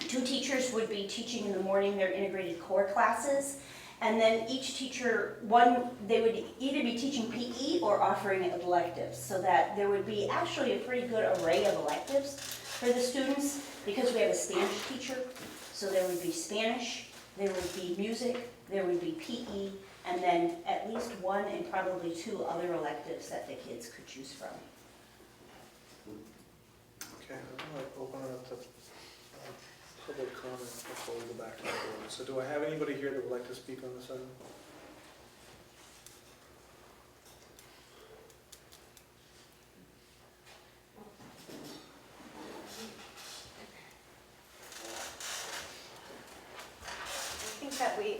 2 teachers would be teaching in the morning their integrated core classes, and then each teacher, they would either be teaching PE or offering electives, so that there would be actually a pretty good array of electives for the students, because we have a Spanish teacher, so there would be Spanish, there would be music, there would be PE, and then at least 1 and probably 2 other electives that the kids could choose from. Okay, I'm going to open it up to public comment before we go back to the board. So do I have anybody here that would like to speak on this item? I think that we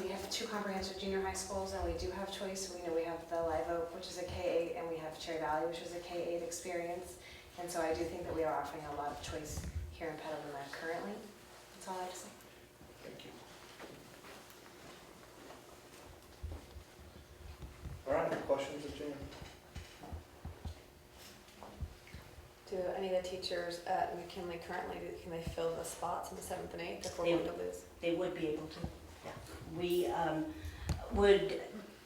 have 2 comprehensive junior high schools, and we do have choice. We have the Live Oak, which is a K-8, and we have Cherry Valley, which is a K-8 experience. And so I do think that we are offering a lot of choice here in Petaluma currently. That's all I have to say. Thank you. All right, questions of Jan? Do any of the teachers at McKinley currently, can they fill the spots in the 7th and 8th if we're going to lose? They would be able to. Yeah.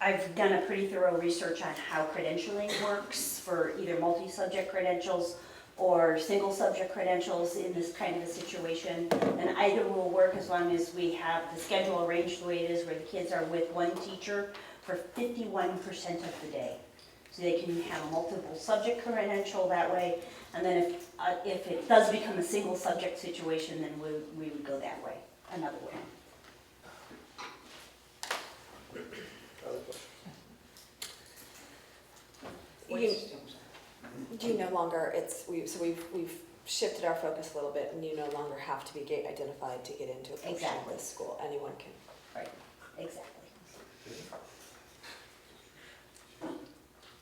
I've done a pretty thorough research on how credentialing works for either multi-subject credentials or single subject credentials in this kind of a situation. And either will work as long as we have the schedule arranged the way it is, where the kids are with one teacher for 51% of the day. So they can have a multiple subject credential that way. And then if it does become a single subject situation, then we would go that way, another way. You no longer, we've shifted our focus a little bit, and you no longer have to be gate identified to get into a portion of this school. Anyone can. Right, exactly.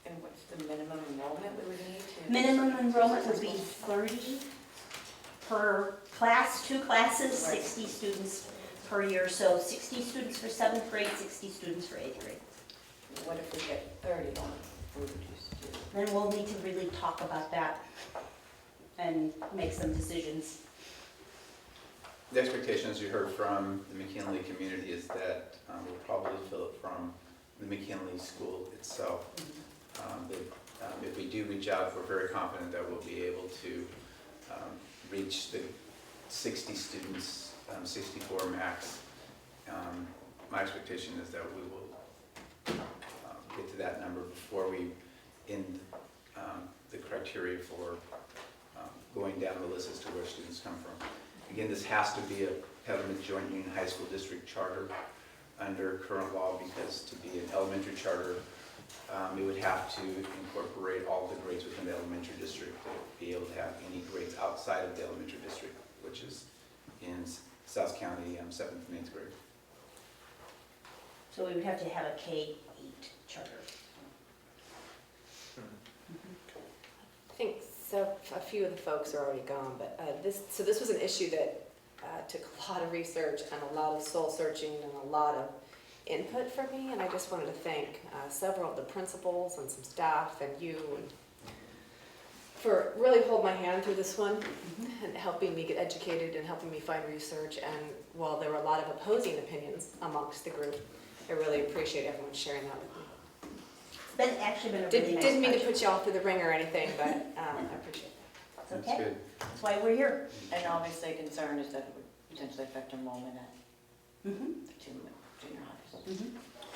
And what's the minimum enrollment we would need to? Minimum enrollment would be 30 per class, 2 classes, 60 students per year. So 60 students for 7th grade, 60 students for 8th grade. What if we get 30 on food use? Then we'll need to really talk about that and make some decisions. The expectation, as you heard from the McKinley community, is that we'll probably fill it from the McKinley school itself. If we do reach out, we're very confident that we'll be able to reach the 60 students, 64 max. My expectation is that we will get to that number before we end the criteria for going down the list as to where students come from. Again, this has to be a Petaluma Joint Union High School District charter under current law, because to be an elementary charter, it would have to incorporate all the grades within the elementary district to be able to have any grades outside of the elementary district, which is in South County, 7th and 8th grade. So we would have to have a K-8 charter. I think so. A few of the folks are already gone, but this was an issue that took a lot of research and a lot of soul searching and a lot of input from me, and I just wanted to thank several of the principals and some staff and you and for really holding my hand through this one and helping me get educated and helping me find research. And while there were a lot of opposing opinions amongst the group, I really appreciate everyone sharing that with me. It's been a really nice Didn't mean to project. put you all through the ring or anything, but I appreciate it. It's okay. Good. That's why we're here. And obviously concern is that it would potentially affect enrollment at the two junior highs.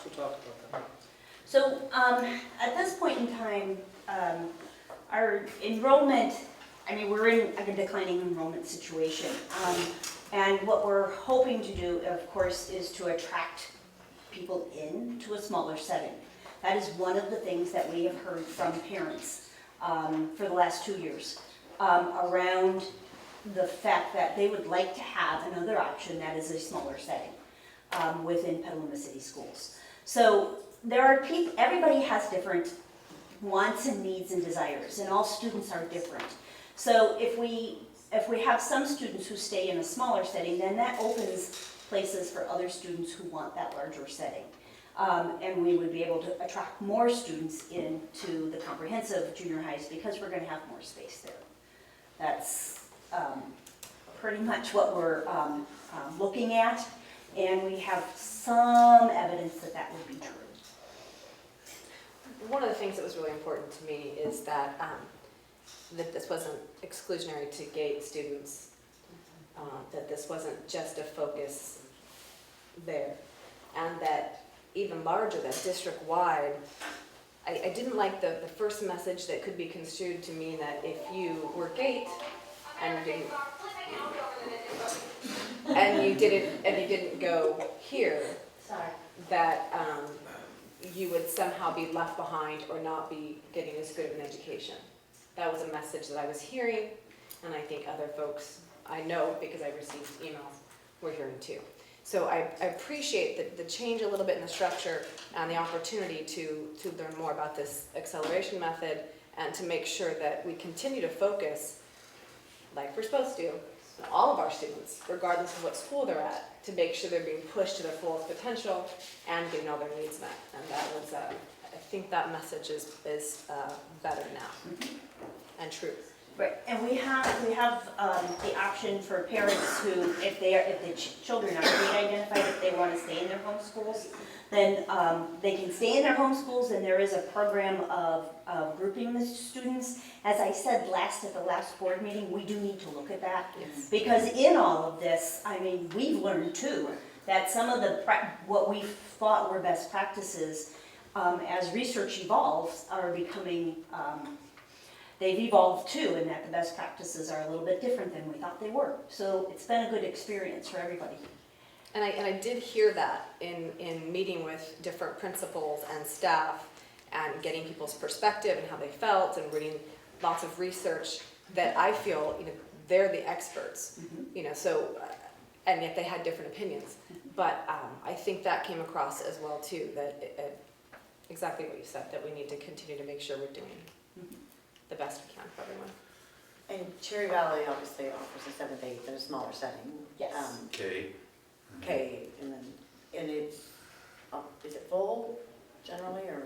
So talk about that. So at this point in time, our enrollment, we're in a declining enrollment situation. And what we're hoping to do, of course, is to attract people into a smaller setting. That is one of the things that we have heard from parents for the last 2 years around the fact that they would like to have another option that is a smaller setting within Petaluma City Schools. So there are people, everybody has different wants and needs and desires, and all students are different. So if we have some students who stay in a smaller setting, then that opens places for other students who want that larger setting. And we would be able to attract more students into the comprehensive junior highs because we're going to have more space there. That's pretty much what we're looking at, and we have some evidence that that would be true. One of the things that was really important to me is that that this wasn't exclusionary to GATE students, that this wasn't just a focus there, and that even larger, that district-wide, I didn't like the first message that could be construed to mean that if you were GATE and you didn't go here, that you would somehow be left behind or not be getting as good of an education. That was a message that I was hearing, and I think other folks I know, because I received emails, were hearing too. So I appreciate the change a little bit in the structure and the opportunity to learn more about this acceleration method and to make sure that we continue to focus, like we're supposed to, on all of our students, regardless of what school they're at, to make sure they're being pushed to their fullest potential and getting all their needs met. And that was, I think that message is better now and true. Right, and we have the option for parents who, if the children are being identified, if they want to stay in their home schools, then they can stay in their home schools, and there is a program of grouping the students. As I said at the last board meeting, we do need to look at that. Yes. Because in all of this, I mean, we've learned too, that some of what we thought were best practices, as research evolves, are becoming, they've evolved too, and that the best practices are a little bit different than we thought they were. So it's been a good experience for everybody. And I did hear that in meeting with different principals and staff and getting people's perspective and how they felt and reading lots of research that I feel, they're the experts, so, and yet they had different opinions. But I think that came across as well too, that exactly what you said, that we need to continue to make sure we're doing the best we can for everyone. And Cherry Valley obviously offers a 7th, 8th in a smaller setting. Yes. K, and it's, is it full generally, or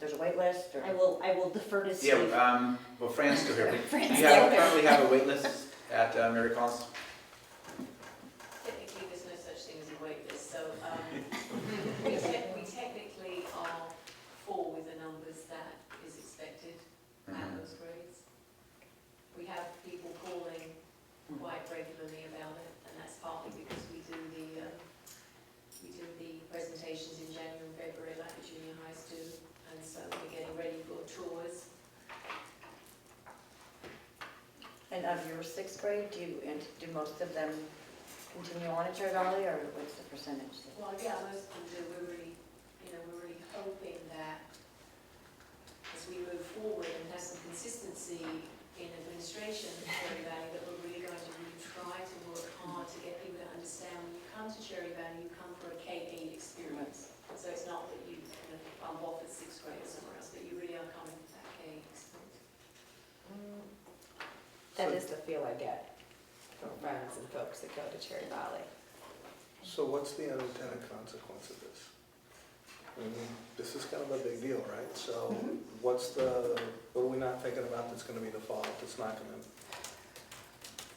there's a wait list, or? I will defer to Steve. Yeah, well, Fran's still here. Fran's Do you currently have a wait list at Mary Collins? Technically, there's no such thing as a wait list, so we technically are full with the numbers that is expected at those grades. We have people calling quite regularly about it, and that's partly because we do the presentations in January and February like the junior highs do, and so we're getting ready for tours. And of your 6th grade, do most of them continue on at Cherry Valley, or what's the percentage? Well, yeah, most of them do. We're really hoping that as we move forward and have some consistency in administration at Cherry Valley, that we're really going to try to work hard to get people to understand when you come to Cherry Valley, you come for a K-8 experience. So it's not that you kind of bump off at 6th grade or somewhere else, but you really are coming for that K experience. That is the feel I get from friends and folks that go to Cherry Valley. So what's the unintended consequence of this? I mean, this is kind of a big deal, right? So what are we not thinking about that's going to be the fallout that's not going to?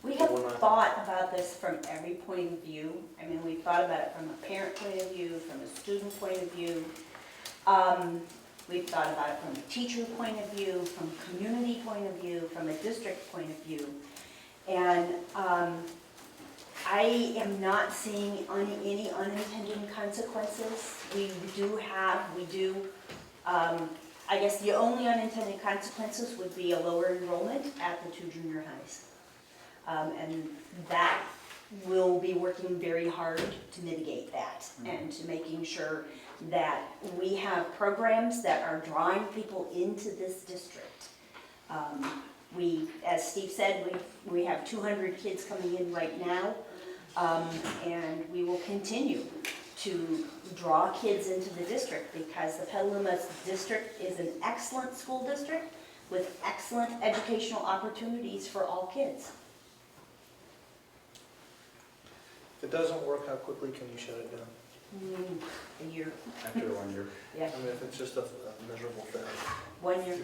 We have thought about this from every point of view. I mean, we've thought about it from a parent point of view, from a student point of view. We've thought about it from a teacher point of view, from a community point of view, from a district point of view. And I am not seeing any unintended consequences. I guess the only unintended consequences would be a lower enrollment at the 2 junior highs. And that will be working very hard to mitigate that and to making sure that we have programs that are drawing people into this district. As Steve said, we have 200 kids coming in right now, and we will continue to draw kids into the district because the Petaluma district is an excellent school district with excellent educational opportunities for all kids. If it doesn't work, how quickly can you shut it down? A year. After 1 year. Yeah. I mean, if it's just a miserable failure. 1 year.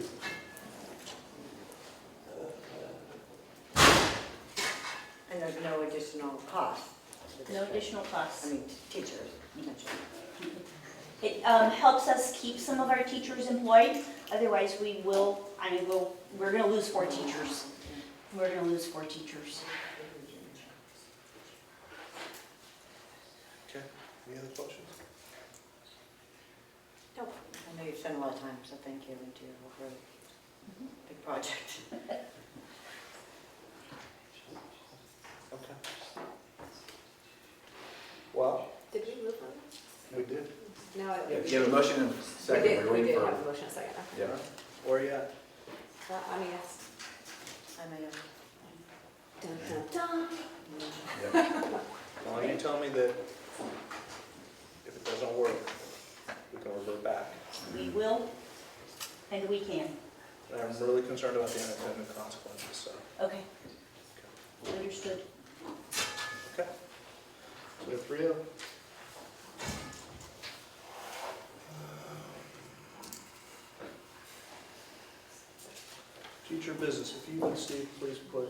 And there's no additional cost? No additional costs. I mean, teachers, you mentioned. It helps us keep some of our teachers employed. Otherwise, we're going to lose 4 teachers. We're going to lose 4 teachers. Okay, any other questions? No. I know you've spent a lot of time, so thank you into your whole group. Big project. Okay. Well, Did we move on this? we did. No, You have a motion and a second. We did We're waiting for- have a motion and a second. Yeah. Where are you at? I mean, yes. I may have. Dun, dun, dun. Yeah. Well, you tell me that if it doesn't work, we can revert back. We will, and we can. And I'm really concerned about the unintended consequences, so. Okay. Understood. Okay. So we have 3 of them. Future business, if you would, Steve, please put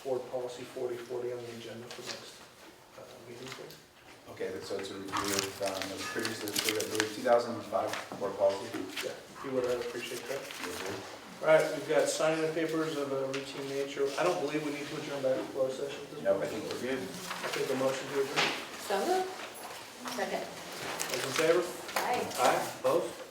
board policy 4040 on the agenda for next meeting, please. Okay, so it's a review of, it was previously approved, I believe, 2005 board policy. Yeah, if you would, I'd appreciate that. Yes, sir. All right, we've got signing of papers of a routine nature. I don't believe we need to adjourn back to closed session at this No, point. I think we're good. I take a motion to adjourn. So moved. Second. Those in favor? Aye. Aye, opposed?